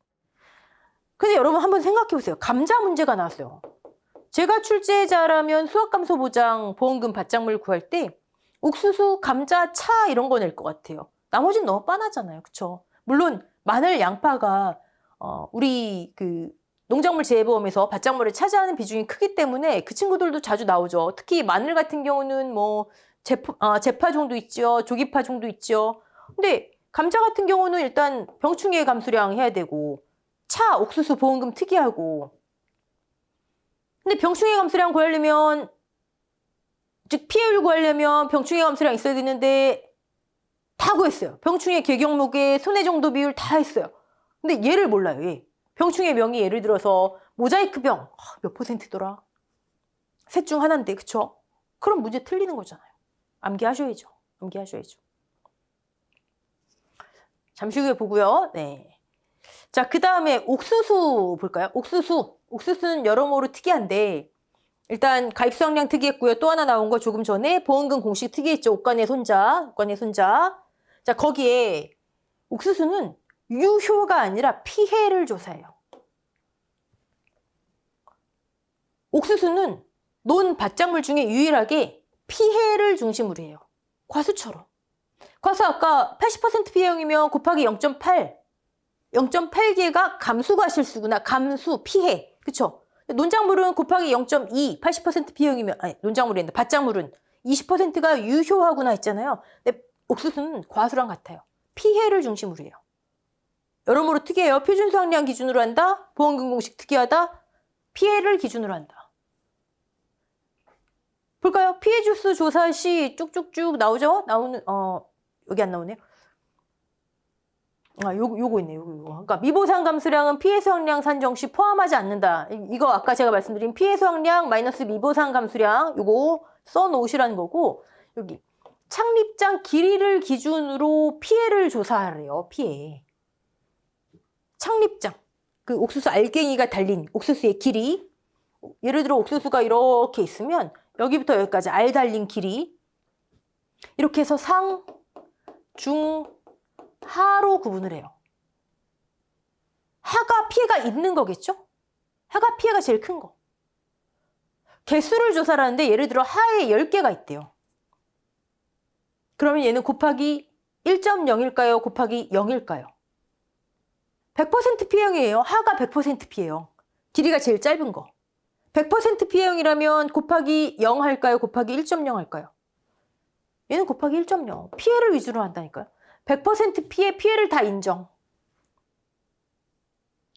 Speaker 1: 근데 여러분 한번 생각해 보세요. 감자 문제가 나왔어요. 제가 출제자라면 수학감소 보장 보험금 받장물 구할 때 옥수수, 감자, 차 이런 거 낼 것 같아요. 나머지는 너무 뻔하잖아요. 그쵸? 물론 마늘, 양파가 우리 그 농작물 재해보험에서 받장물을 차지하는 비중이 크기 때문에 그 친구들도 자주 나오죠. 특히 마늘 같은 경우는 뭐 재파종도 있죠. 조기파종도 있죠. 근데 감자 같은 경우는 일단 병충해 감수량 해야 되고 차, 옥수수 보험금 특이하고 근데 병충해 감수량 구하려면 즉 피해율 구하려면 병충해 감수량 있어야 되는데 다 구했어요. 병충해 개경목에 손해 정도 비율 다 했어요. 근데 얘를 몰라요. 얘. 병충해 명이 예를 들어서 모자이크병 몇 %더라? 셋 중 하나인데 그쵸? 그럼 문제 틀리는 거잖아요. 암기하셔야죠. 암기하셔야죠. 잠시 후에 보고요. 네. 자, 그 다음에 옥수수 볼까요? 옥수수는 여러모로 특이한데 일단 가입수확량 특이했고요. 또 하나 나온 거 조금 전에 보험금 공식 특이했죠. 옥간의 손자. 자, 거기에 옥수수는 유효가 아니라 피해를 조사해요. 옥수수는 논 밭작물 중에 유일하게 피해를 중심으로 해요. 과수처럼. 과수 아까 80% 피해형이면 곱하기 0.8. 0.8개가 감수가 실수구나. 감수, 피해. 그쵸? 논작물은 곱하기 0.2, 80% 피해형이면, 아니, 논작물이 아니라 밭작물은 20%가 유효하구나 했잖아요. 근데 옥수수는 과수랑 같아요. 피해를 중심으로 해요. 여러모로 특이해요. 표준 수확량 기준으로 한다. 보험금 공식 특이하다. 피해를 기준으로 한다. 볼까요? 피해 주수 조사 시 쭉쭉쭉 나오죠? 여기 안 나오네요. 요거 있네요. 요거. 그러니까 미보상 감수량은 피해 수확량 산정 시 포함하지 않는다. 이거 아까 제가 말씀드린 피해 수확량 마이너스 미보상 감수량 요거 써 놓으시라는 거고 여기 착립장 길이를 기준으로 피해를 조사하래요. 피해. 착립장. 그 옥수수 알갱이가 달린 옥수수의 길이. 예를 들어 옥수수가 이렇게 있으면 여기부터 여기까지 알 달린 길이. 이렇게 해서 상, 중, 하로 구분을 해요. 하가 피해가 있는 거겠죠? 하가 피해가 제일 큰 거. 개수를 조사하는데 예를 들어 하에 10개가 있대요. 그러면 얘는 곱하기 1.0일까요? 곱하기 0일까요? 100% 피해형이에요. 하가 100% 피해형. 길이가 제일 짧은 거. 100% 피해형이라면 곱하기 0 할까요? 곱하기 1.0 할까요? 얘는 곱하기 1.0. 피해를 위주로 한다니까요. 100% 피해를 다 인정.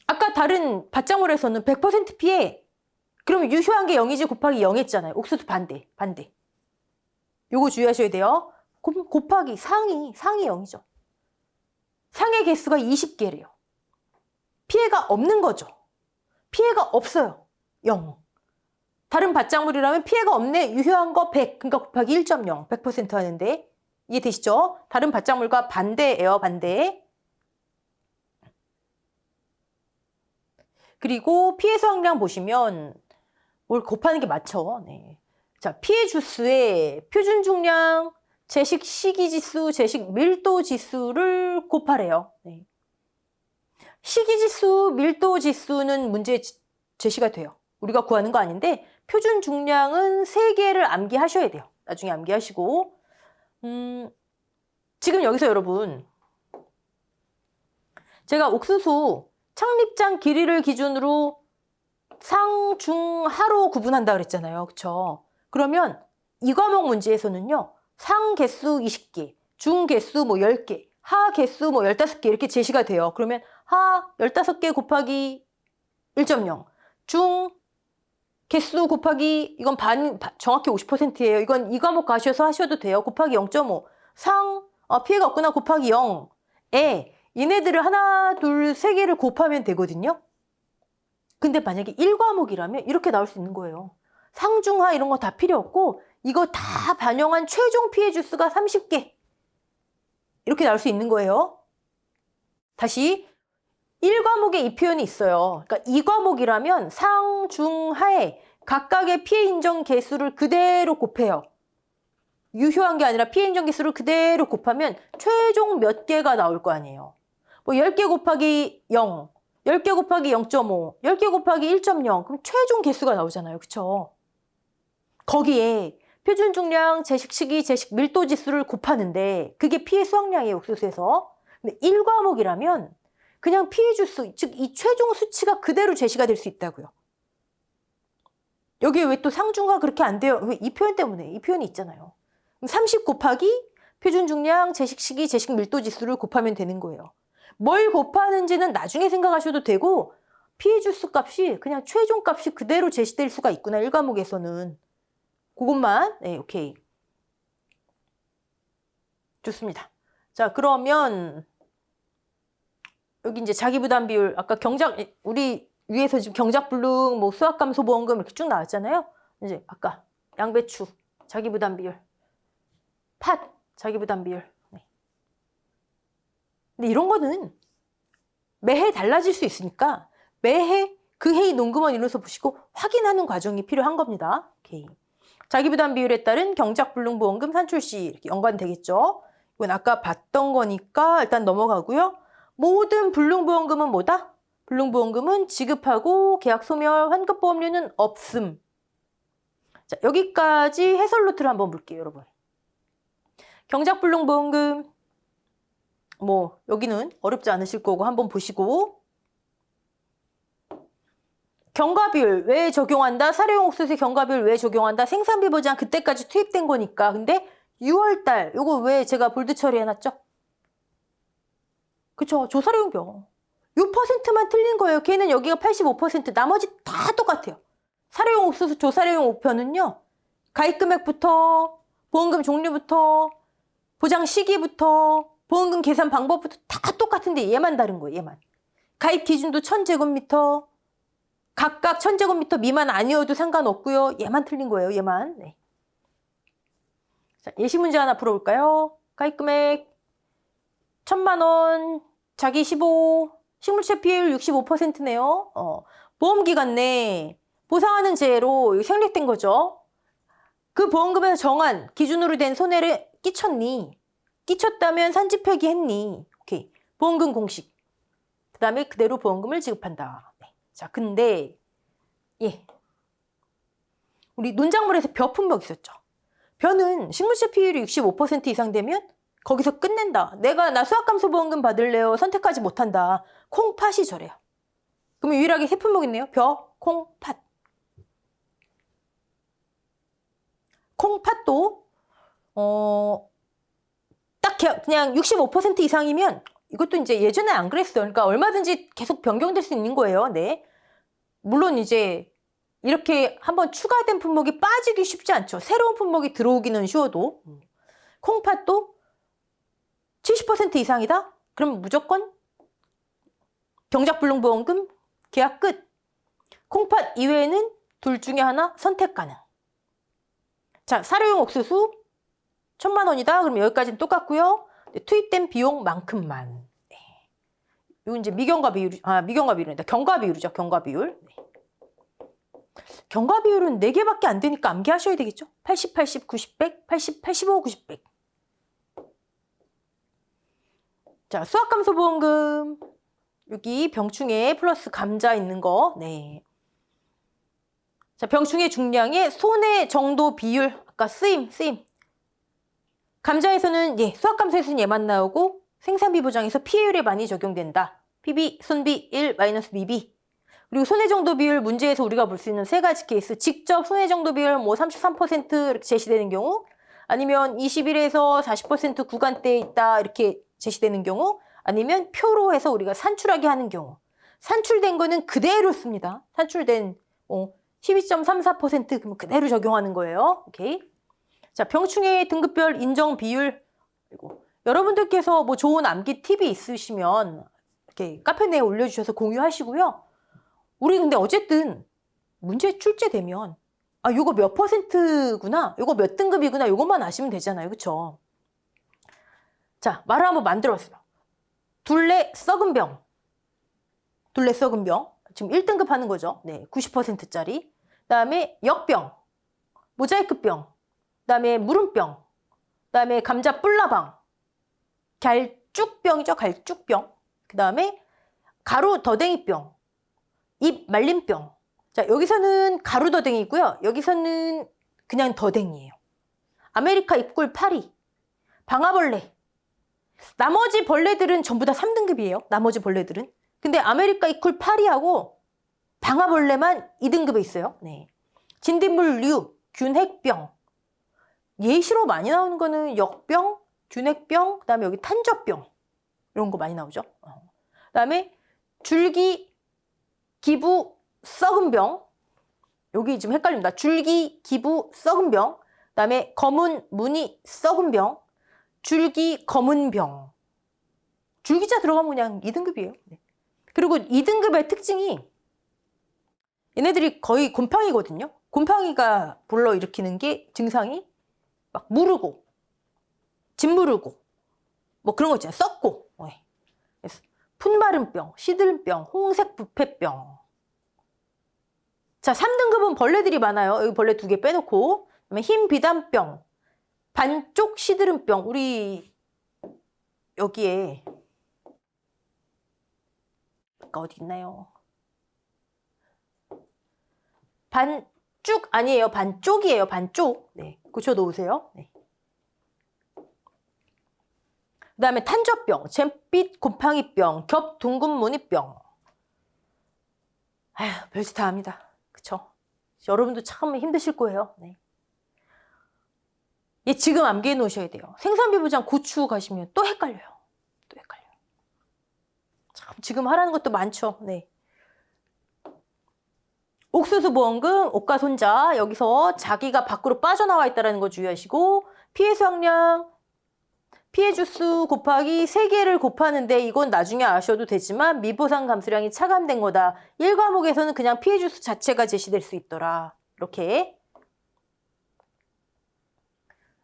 Speaker 1: 아까 다른 밭작물에서는 100% 피해. 그러면 유효한 게 0이지 곱하기 0 했잖아요. 옥수수 반대. 요거 주의하셔야 돼요. 곱하기 상이 0이죠. 상의 개수가 20개래요. 피해가 없는 거죠. 피해가 없어요. 0. 다른 밭작물이라면 피해가 없네. 유효한 거 100. 그러니까 곱하기 1.0. 100% 하는데 이해되시죠? 다른 밭작물과 반대예요. 반대. 그리고 피해 수확량 보시면 뭘 곱하는 게 맞죠. 네. 자, 피해 주수의 표준 중량, 제식 시기지수, 제식 밀도지수를 곱하래요. 네. 시기지수, 밀도지수는 문제에 제시가 돼요. 우리가 구하는 거 아닌데 표준 중량은 3개를 암기하셔야 돼요. 나중에 암기하시고 지금 여기서 여러분 제가 옥수수 착립장 길이를 기준으로 상, 중, 하로 구분한다 그랬잖아요. 그쵸? 그러면 이 과목 문제에서는요. 상 개수 20개, 중 개수 뭐 10개, 하 개수 뭐 15개 이렇게 제시가 돼요. 그러면 하 15개 곱하기 1.0, 중 개수 곱하기 이건 정확히 50%예요. 이건 이 과목 가셔서 하셔도 돼요. 곱하기 0.5, 상 피해가 없구나 곱하기 0에 얘네들을 하나, 둘, 세 개를 곱하면 되거든요. 근데 만약에 1과목이라면 이렇게 나올 수 있는 거예요. 상중하 이런 거 다 필요 없고 이거 다 반영한 최종 피해 주수가 30개. 이렇게 나올 수 있는 거예요. 다시 1과목에 이 표현이 있어요. 그러니까 2과목이라면 상중하에 각각의 피해 인정 개수를 그대로 곱해요. 유효한 게 아니라 피해 인정 개수를 그대로 곱하면 최종 몇 개가 나올 거 아니에요. 뭐 10개 곱하기 0, 10개 곱하기 0.5, 10개 곱하기 1.0 그럼 최종 개수가 나오잖아요. 그쵸? 거기에 표준 중량, 제식 시기, 제식 밀도 지수를 곱하는데 그게 피해 수확량이에요. 옥수수에서. 근데 1과목이라면 그냥 피해 주수, 즉 이 최종 수치가 그대로 제시가 될 수 있다고요. 여기에 왜 또 상중하 그렇게 안 돼요? 왜 이 표현 때문에, 이 표현이 있잖아요. 30 곱하기 표준 중량, 제식 시기, 제식 밀도 지수를 곱하면 되는 거예요. 뭘 곱하는지는 나중에 생각하셔도 되고 피해 주수 값이 그냥 최종 값이 그대로 제시될 수가 있구나. 1과목에서는. 그것만, 네, 오케이. 좋습니다. 자, 그러면 여기 이제 자기부담 비율, 아까 우리 위에서 지금 경작불능, 뭐 수학감소 보험금 이렇게 쭉 나왔잖아요. 이제 아까 양배추, 자기부담 비율, 팥, 자기부담 비율. 네. 근데 이런 거는 매해 달라질 수 있으니까 매해 그 해의 농금원 이로서 보시고 확인하는 과정이 필요한 겁니다. 오케이. 자기부담 비율에 따른 경작불능 보험금 산출시 이렇게 연관되겠죠. 이건 아까 봤던 거니까 일단 넘어가고요. 모든 불능보험금은 뭐다? 불능보험금은 지급하고 계약 소멸, 환급보험료는 없음. 자, 여기까지 해설 노트를 한번 볼게요, 여러분. 경작불능보험금 뭐 여기는 어렵지 않으실 거고 한번 보시고 경과비율 왜 적용한다? 사료용 옥수수의 경과비율 왜 적용한다? 생산비 보장 그때까지 투입된 거니까. 근데 6월달 요거 왜 제가 볼드 처리해놨죠? 그쵸? 조사료용표. 요 퍼센트만 틀린 거예요. 걔는 여기가 85%, 나머지 다 똑같아요. 사료용 옥수수 조사료용 우편은요. 가입 금액부터, 보험금 종류부터, 보장 시기부터, 보험금 계산 방법부터 다 똑같은데 얘만 다른 거예요. 얘만. 가입 기준도 1000제곱미터, 각각 1000제곱미터 미만 아니어도 상관없고요. 얘만 틀린 거예요. 얘만. 네. 자, 예시 문제 하나 풀어볼까요? 가입 금액 1000만 원, 자기 15, 식물체 피해율 65%네요. 보험기간 내 보상하는 재해로 생략된 거죠. 그 보험금에서 정한 기준으로 된 손해를 끼쳤니? 끼쳤다면 산지 폐기했니? 오케이. 보험금 공식. 그 다음에 그대로 보험금을 지급한다. 네. 자, 근데 예, 우리 논작물에서 벼 품목 있었죠. 벼는 식물체 피해율이 65% 이상 되면 거기서 끝낸다. 나 수학감소보험금 받을래요. 선택하지 못한다. 콩, 팥이 저래요. 그럼 유일하게 세 품목 있네요. 벼, 콩, 팥. 콩, 팥도 딱 그냥 65% 이상이면 이것도 이제 예전에 안 그랬어요. 그러니까 얼마든지 계속 변경될 수 있는 거예요. 네. 물론 이제 이렇게 한번 추가된 품목이 빠지기 쉽지 않죠. 새로운 품목이 들어오기는 쉬워도. 콩팥도 70% 이상이다? 그럼 무조건 경작불능보험금 계약 끝. 콩팥 이외에는 둘 중에 하나 선택 가능. 자, 사료용 옥수수 1000만 원이다. 그럼 여기까지는 똑같고요. 투입된 비용만큼만. 네. 이거 이제 미경과 비율, 미경과 비율입니다. 경과 비율이죠. 경과 비율. 네. 경과 비율은 4개밖에 안 되니까 암기하셔야 되겠죠. 80, 80, 90, 100, 80, 85, 90, 100. 자, 수학감소보험금. 여기 병충해 플러스 감자 있는 거. 네. 자, 병충해 중량의 손해 정도 비율. 아까 쓰임. 감자에서는 수학감소에서는 얘만 나오고 생산비 보장에서 피해율에 많이 적용된다. PB, 손비 1, 마이너스 BB. 그리고 손해 정도 비율 문제에서 우리가 볼 수 있는 세 가지 케이스. 직접 손해 정도 비율 뭐 33% 이렇게 제시되는 경우, 아니면 21에서 40% 구간대에 있다 이렇게 제시되는 경우, 아니면 표로 해서 우리가 산출하게 하는 경우. 산출된 거는 그대로 씁니다. 산출된 12.34% 그러면 그대로 적용하는 거예요. 오케이. 자, 병충해 등급별 인정 비율. 그리고 여러분들께서 뭐 좋은 암기 팁이 있으시면 이렇게 카페 내에 올려주셔서 공유하시고요. 우리 근데 어쨌든 문제 출제되면 아, 요거 몇 퍼센트구나, 요거 몇 등급이구나, 요것만 아시면 되잖아요. 그쵸? 자, 말을 한번 만들어봤어요. 둘레 썩은 병. 둘레 썩은 병. 지금 1등급 하는 거죠. 네, 90%짜리. 그다음에 역병, 모자이크병, 그다음에 무름병, 그다음에 감자 뿔나방, 갈쭉병이죠. 갈쭉병. 그다음에 가루 더댕이병, 입 말림병. 자, 여기서는 가루 더댕이고요. 여기서는 그냥 더댕이에요. 아메리카 입꿀 파리, 방아벌레. 나머지 벌레들은 전부 다 3등급이에요. 나머지 벌레들은. 근데 아메리카 입꿀 파리하고 방아벌레만 2등급에 있어요. 네. 진딧물류, 균핵병. 예시로 많이 나오는 거는 역병, 균핵병, 그다음에 여기 탄저병. 이런 거 많이 나오죠. 그다음에 줄기, 기부, 썩은 병. 여기 지금 헷갈립니다. 줄기, 기부, 썩은 병. 그다음에 검은 무늬 썩은 병. 줄기, 검은 병. 줄기자 들어가면 그냥 2등급이에요. 네. 그리고 2등급의 특징이 얘네들이 거의 곰팡이거든요. 곰팡이가 불러일으키는 게 증상이 막 무르고, 짓무르고, 뭐 그런 거 있잖아요. 썩고. 네. 풋마른병, 시들병, 홍색 부패병. 자, 3등급은 벌레들이 많아요. 여기 벌레 2개 빼놓고. 그다음에 흰 비단병, 반쪽 시드름병. 우리 여기에 어디 있나요? 반쭉 아니에요. 반쪽이에요. 반쪽. 네, 고쳐 놓으세요. 네. 그 다음에 탄저병, 잼빛 곰팡이병, 겹 둥근 무늬병. 아휴, 별짓 다 합니다. 그쵸? 여러분도 참 힘드실 거예요. 네. 얘 지금 암기해 놓으셔야 돼요. 생산비부장 고추 가시면 또 헷갈려요. 또 헷갈려요. 참 지금 하라는 것도 많죠. 네. 옥수수 보험금, 옷가 손자. 여기서 자기가 밖으로 빠져나와 있다는 거 주의하시고, 피해 수확량, 피해 주수 곱하기 3개를 곱하는데 이건 나중에 아셔도 되지만 미보상 감수량이 차감된 거다. 1과목에서는 그냥 피해 주수 자체가 제시될 수 있더라. 이렇게.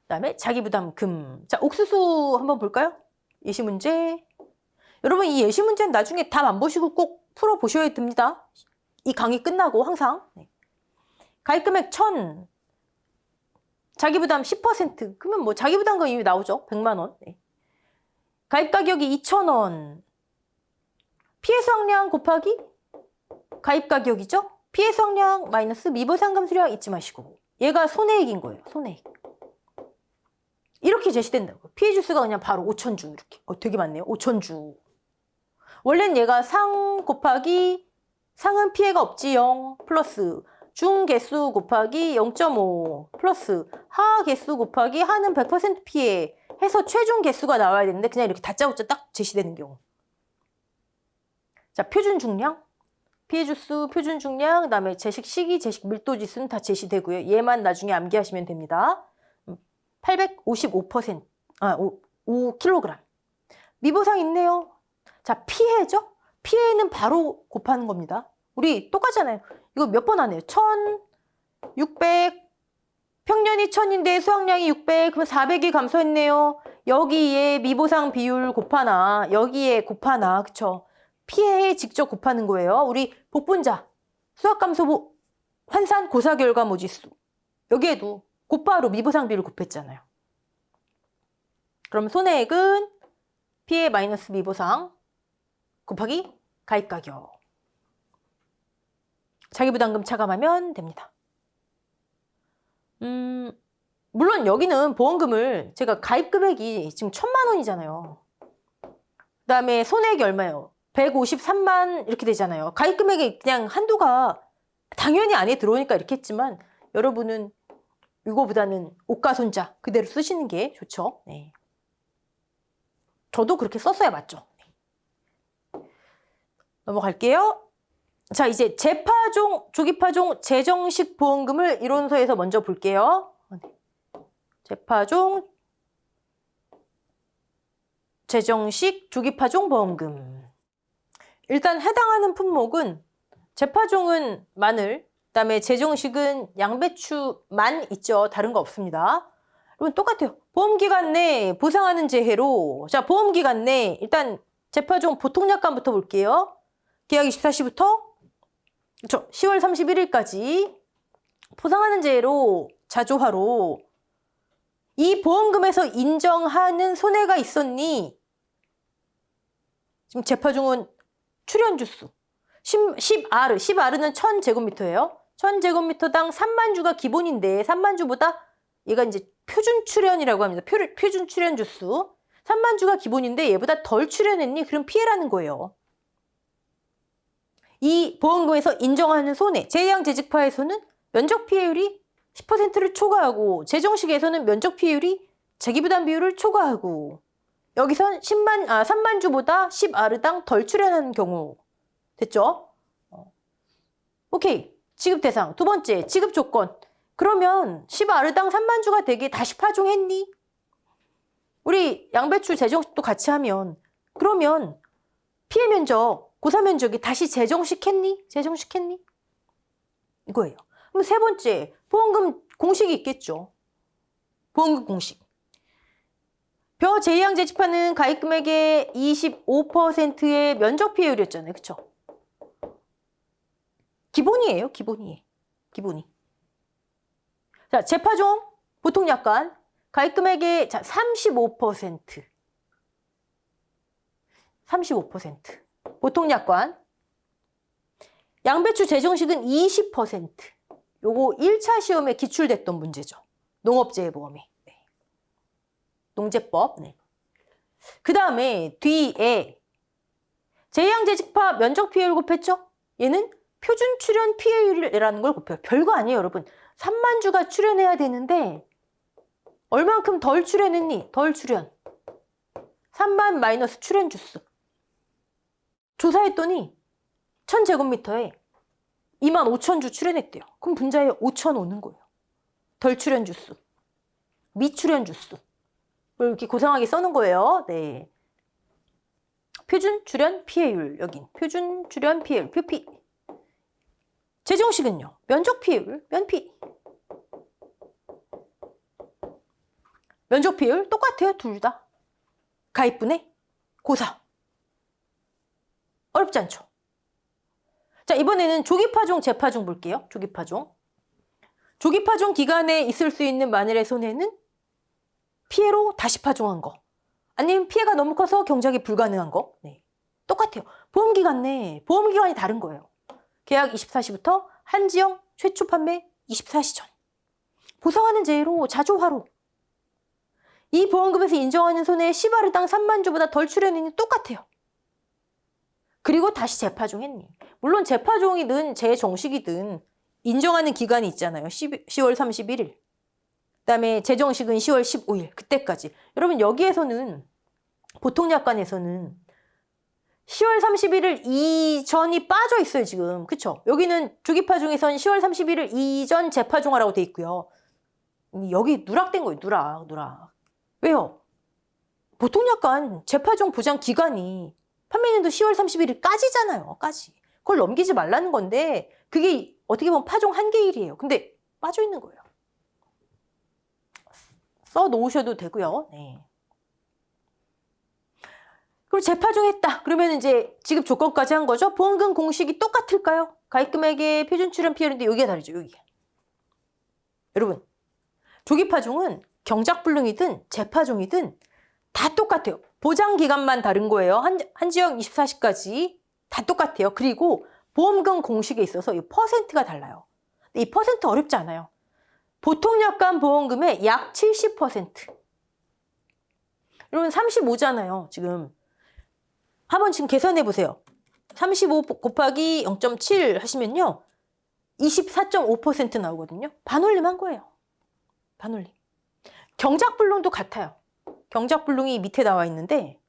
Speaker 1: 그다음에 자기부담금. 자, 옥수수 한번 볼까요? 예시 문제. 여러분 이 예시 문제는 나중에 답 안 보시고 꼭 풀어보셔야 됩니다. 이 강의 끝나고 항상. 네. 가입금액 1000. 자기부담 10%. 그러면 뭐 자기부담금 이미 나오죠. 100만 원. 네. 가입가격이 2,000원. 피해 수확량 곱하기 가입가격이죠. 피해 수확량 마이너스 미보상감수량 잊지 마시고. 얘가 손해액인 거예요. 손해액. 이렇게 제시된다고요. 피해 주수가 그냥 바로 5,000주 이렇게. 되게 많네요. 5,000주. 원래는 얘가 상 곱하기 상은 피해가 없지 0 플러스 중 개수 곱하기 0.5 플러스 하 개수 곱하기 하는 100% 피해 해서 최종 개수가 나와야 되는데 그냥 이렇게 다짜고짜 딱 제시되는 경우. 자, 표준 중량, 피해 주수, 표준 중량, 그다음에 제식 시기, 제식 밀도 지수는 다 제시되고요. 얘만 나중에 암기하시면 됩니다. 855%, 5kg. 미보상 있네요. 자, 피해죠? 피해는 바로 곱하는 겁니다. 우리 똑같잖아요. 이거 몇 번 하네요. 1,600, 평년이 1,000인데 수확량이 600, 그럼 400이 감소했네요. 여기에 미보상 비율 곱하나, 여기에 곱하나, 그쵸? 피해에 직접 곱하는 거예요. 우리 복분자, 수확감소 환산 고사 결과 모지수. 여기에도 곱하로 미보상 비율을 곱했잖아요. 그럼 손해액은 피해 마이너스 미보상 곱하기 가입가격. 자기부담금 차감하면 됩니다. 물론 여기는 보험금을 제가 가입금액이 지금 1,000만 원이잖아요. 그 다음에 손해액이 얼마예요? 153만 이렇게 되잖아요. 가입금액이 그냥 한도가 당연히 안에 들어오니까 이렇게 했지만 여러분은 이거보다는 옷가 손자 그대로 쓰시는 게 좋죠. 네. 저도 그렇게 썼어야 맞죠. 넘어갈게요. 자, 이제 재파종, 조기파종, 재정식 보험금을 이론서에서 먼저 볼게요. 재파종, 재정식, 조기파종 보험금. 일단 해당하는 품목은 재파종은 마늘, 그다음에 재정식은 양배추만 있죠. 다른 거 없습니다. 그러면 똑같아요. 보험기간 내 보상하는 재해로, 자, 보험기간 내 일단 재파종 보통약관부터 볼게요. 계약 24시부터 그렇죠. 10월 31일까지 보상하는 재해로 자조하로 이 보험금에서 인정하는 손해가 있었니? 지금 재파종은 출연주수 10R는 1000제곱미터예요. 1000제곱미터당 3만 주가 기본인데 3만 주보다 얘가 이제 표준 출연이라고 합니다. 표준 출연 주수 3만 주가 기본인데 얘보다 덜 출연했니? 그럼 피해라는 거예요. 이 보험금에서 인정하는 손해, 재해양재직파에서는 면적 피해율이 10%를 초과하고 재정식에서는 면적 피해율이 자기부담 비율을 초과하고 여기선 3만 주보다 10R당 덜 출연하는 경우 됐죠? 오케이. 지급 대상. 두 번째, 지급 조건. 그러면 10R당 3만 주가 되게 다시 파종했니? 우리 양배추 재정식도 같이 하면 그러면 피해 면적, 고사 면적이 다시 재정식했니? 재정식했니? 이거예요. 그럼 세 번째, 보험금 공식이 있겠죠. 보험금 공식. 벼 재해양재직파는 가입 금액의 25%의 면적 피해율이었잖아요. 그쵸? 기본이에요. 기본이. 자, 재파종 보통약관 가입 금액의 35%. 보통약관. 양배추 재정식은 20%. 요거 1차 시험에 기출됐던 문제죠. 농업재해보험이. 네. 농재법. 네. 그 다음에 뒤에 재해양재직파 면적 피해율 곱했죠? 얘는 표준 출연 피해율이라는 걸 곱해요. 별거 아니에요, 여러분. 3만 주가 출연해야 되는데 얼만큼 덜 출연했니? 덜 출연. 3만 마이너스 출연 주수. 조사했더니 1000제곱미터에 25,000주 출연했대요. 그럼 분자에 5,000 오는 거예요. 덜 출연 주수. 미출연 주수. 이렇게 고상하게 써놓은 거예요. 네. 표준 출연 피해율. 여긴 표준 출연 피해율. 표피. 재정식은요. 면적 피해율. 면피. 면적 피해율 똑같아요. 둘 다. 가입분의 고사. 어렵지 않죠? 자, 이번에는 조기파종, 재파종 볼게요. 조기파종. 조기파종 기간에 있을 수 있는 마늘의 손해는 피해로 다시 파종한 거. 아니면 피해가 너무 커서 경작이 불가능한 거. 네. 똑같아요. 보험기간 내 보험기간이 다른 거예요. 계약 24시부터 한지영 최초 판매 24시 전. 보상하는 재해로 자조하로. 이 보험금에서 인정하는 손해 10R당 3만 주보다 덜 출연했니? 똑같아요. 그리고 다시 재파종했니? 물론 재파종이든 재정식이든 인정하는 기간이 있잖아요. 10월 31일. 그다음에 재정식은 10월 15일. 그때까지. 여러분 여기에서는 보통약관에서는 10월 31일 이전이 빠져 있어요, 지금. 그쵸? 여기는 조기파종에선 10월 31일 이전 재파종하라고 돼 있고요. 여기 누락된 거예요, 누락. 왜요? 보통약관 재파종 보장 기간이 판매년도 10월 31일까지잖아요, 까지. 그걸 넘기지 말라는 건데 그게 어떻게 보면 파종 한계일이에요. 근데 빠져 있는 거예요. 써 놓으셔도 되고요. 네. 그리고 재파종했다. 그러면 이제 지급 조건까지 한 거죠. 보험금 공식이 똑같을까요? 가입 금액의 표준 출연 피해율인데 여기가 다르죠. 여기. 여러분, 조기파종은 경작불능이든 재파종이든 다 똑같아요. 보장 기간만 다른 거예요. 한지영 24시까지 다 똑같아요. 그리고 보험금 공식에 있어서 이 퍼센트가 달라요. 이 퍼센트 어렵지 않아요. 보통약관 보험금의 약 70%. 여러분 35잖아요. 지금. 한번 지금 계산해 보세요. 35 곱하기 0.7 하시면요. 24.5% 나오거든요. 반올림 한 거예요. 반올림. 경작불능도 같아요. 경작불능이 밑에 나와 있는데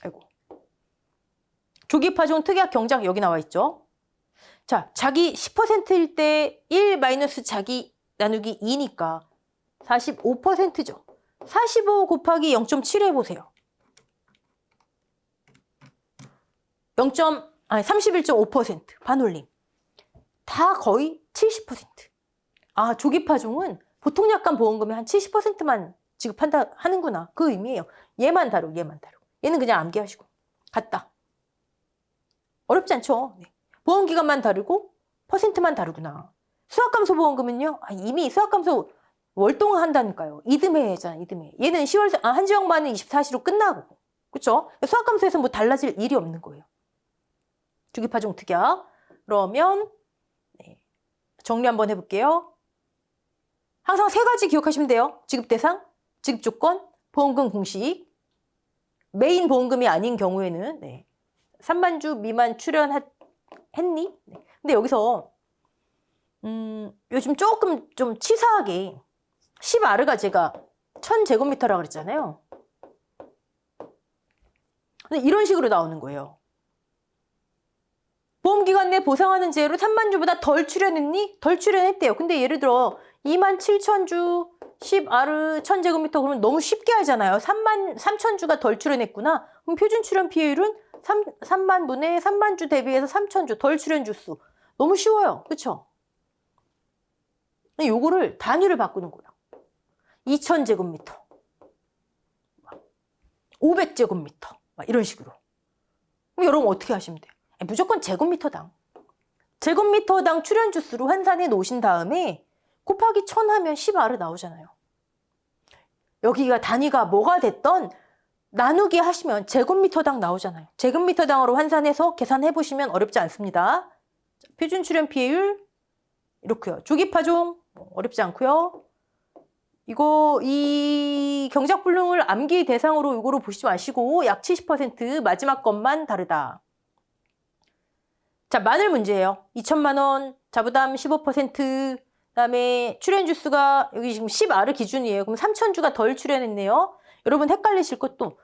Speaker 1: 아이고. 조기파종 특약 경작 여기 나와 있죠. 자, 자기 10%일 때 1 마이너스 자기 나누기 2니까 45%죠. 45 곱하기 0.7 해보세요. 아니 31.5% 반올림. 다 거의 70%. 아, 조기파종은 보통 약관 보험금의 한 70%만 지급한다 하는구나. 그 의미예요. 얘만 다루고 얘만 다루고. 얘는 그냥 암기하시고. 같다. 어렵지 않죠? 네. 보험기간만 다르고 퍼센트만 다르구나. 수학감소보험금은요. 이미 수학감소 월동한다니까요. 이듬해잖아, 이듬해. 얘는 10월, 한지역만은 24시로 끝나고. 그쵸? 수학감소에서 뭐 달라질 일이 없는 거예요. 조기파종 특약. 그러면 네. 정리 한번 해볼게요. 항상 세 가지 기억하시면 돼요. 지급대상, 지급조건, 보험금 공식. 메인 보험금이 아닌 경우에는 네. 3만 주 미만 출연했니? 네. 근데 여기서 요즘 조금 좀 치사하게 10R가 제가 1000제곱미터라고 그랬잖아요. 근데 이런 식으로 나오는 거예요. 보험기간 내 보상하는 제로 3만 주보다 덜 출연했니? 덜 출연했대요. 근데 예를 들어 27,000주 10R 1000제곱미터 그러면 너무 쉽게 알잖아요. 33,000주가 덜 출연했구나. 그럼 표준 출연 피해율은 3만 분의 3만 주 대비해서 3,000주 덜 출연 주수. 너무 쉬워요. 그쵸? 요거를 단위를 바꾸는 거예요. 2,000제곱미터 500제곱미터 이런 식으로. 그럼 여러분 어떻게 하시면 돼요? 무조건 제곱미터당 출연 주수로 환산해 놓으신 다음에 곱하기 1000 하면 10R 나오잖아요. 여기가 단위가 뭐가 됐던 나누기 하시면 제곱미터당 나오잖아요. 제곱미터당으로 환산해서 계산해 보시면 어렵지 않습니다. 표준 출연 피해율 이렇게요. 조기파종 어렵지 않고요. 이 경작불능을 암기 대상으로 이거로 보시지 마시고 약 70% 마지막 것만 다르다. 자, 마늘 문제예요. 2천만 원, 자부담 15%, 그다음에 출연 주수가 여기 지금 10R 기준이에요. 그럼 3,000주가 덜 출연했네요. 여러분 헷갈리실 것도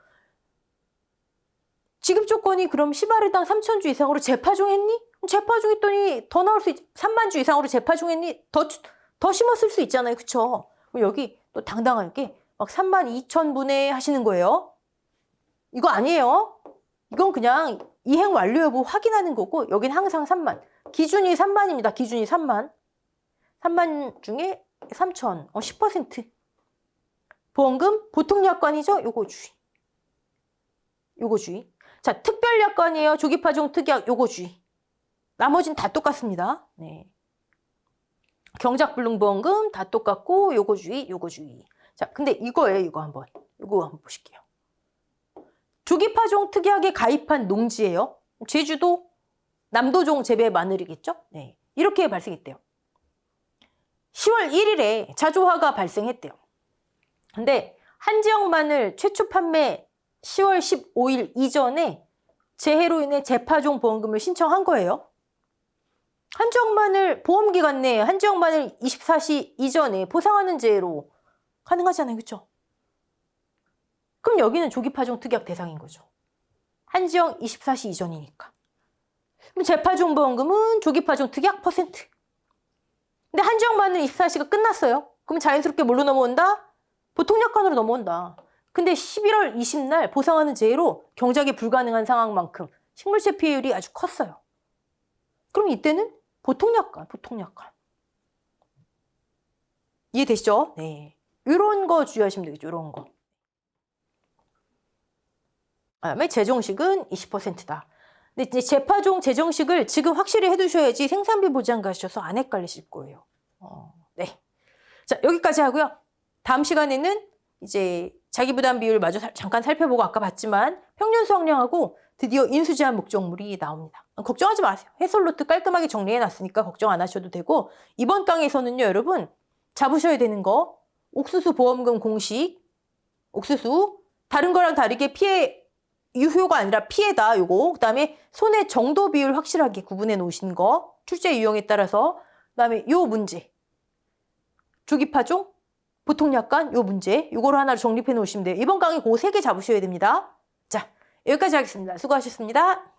Speaker 1: 지급 조건이 그럼 10R당 3,000주 이상으로 재파종했니? 재파종했더니 더 나올 수 있, 3만 주 이상으로 재파종했니? 더 심었을 수 있잖아요. 그쵸? 그럼 여기 또 당당하게 막 32,000분의 하시는 거예요. 이거 아니에요. 이건 그냥 이행 완료 여부 확인하는 거고 여긴 항상 3만. 기준이 3만입니다. 기준이 3만. 3만 중에 3,000. 10%. 보험금 보통 약관이죠? 요거 주의. 요거 주의. 자, 특별 약관이에요. 조기파종 특약 요거 주의. 나머지는 다 똑같습니다. 네. 경작불능보험금 다 똑같고 요거 주의, 요거 주의. 자, 근데 이거예요. 이거 한번 보실게요. 조기파종 특약에 가입한 농지예요. 제주도 남도종 재배 마늘이겠죠? 네. 이렇게 발생했대요. 10월 1일에 자조화가 발생했대요. 근데 한지역 마늘 최초 판매 10월 15일 이전에 재해로 인해 재파종 보험금을 신청한 거예요. 한지역 마늘 보험기간 내에 한지역 마늘 24시 이전에 보상하는 재해로 가능하잖아요. 그렇죠? 그럼 여기는 조기파종 특약 대상인 거죠. 한지역 24시 이전이니까. 그럼 재파종 보험금은 조기파종 특약 퍼센트. 근데 한지역 마늘 24시가 끝났어요. 그럼 자연스럽게 뭘로 넘어온다? 보통 약관으로 넘어온다. 근데 11월 20날 보상하는 재해로 경작이 불가능한 상황만큼 식물체 피해율이 아주 컸어요. 그럼 이때는 보통 약관. 이해되시죠? 네. 이런 거 주의하시면 되겠죠. 이런 거. 그다음에 재정식은 20%다. 근데 이제 재파종 재정식을 지금 확실히 해두셔야지 생산비 보장 가셔서 안 헷갈리실 거예요. 네. 자, 여기까지 하고요. 다음 시간에는 이제 자기부담 비율 마저 잠깐 살펴보고 아까 봤지만 평년 수확량하고 드디어 인수제한 목적물이 나옵니다. 걱정하지 마세요. 해솔노트 깔끔하게 정리해놨으니까 걱정 안 하셔도 되고 이번 강에서는요, 여러분 잡으셔야 되는 거 옥수수 보험금 공식, 옥수수 다른 거랑 다르게 피해 유효가 아니라 피해다 요거. 그다음에 손해 정도 비율 확실하게 구분해 놓으신 거. 출제 유형에 따라서. 그다음에 요 문제. 조기파종, 보통 약관 요 문제. 요거를 하나로 정립해 놓으시면 돼요. 이번 강의 그 3개 잡으셔야 됩니다. 자, 여기까지 하겠습니다. 수고하셨습니다.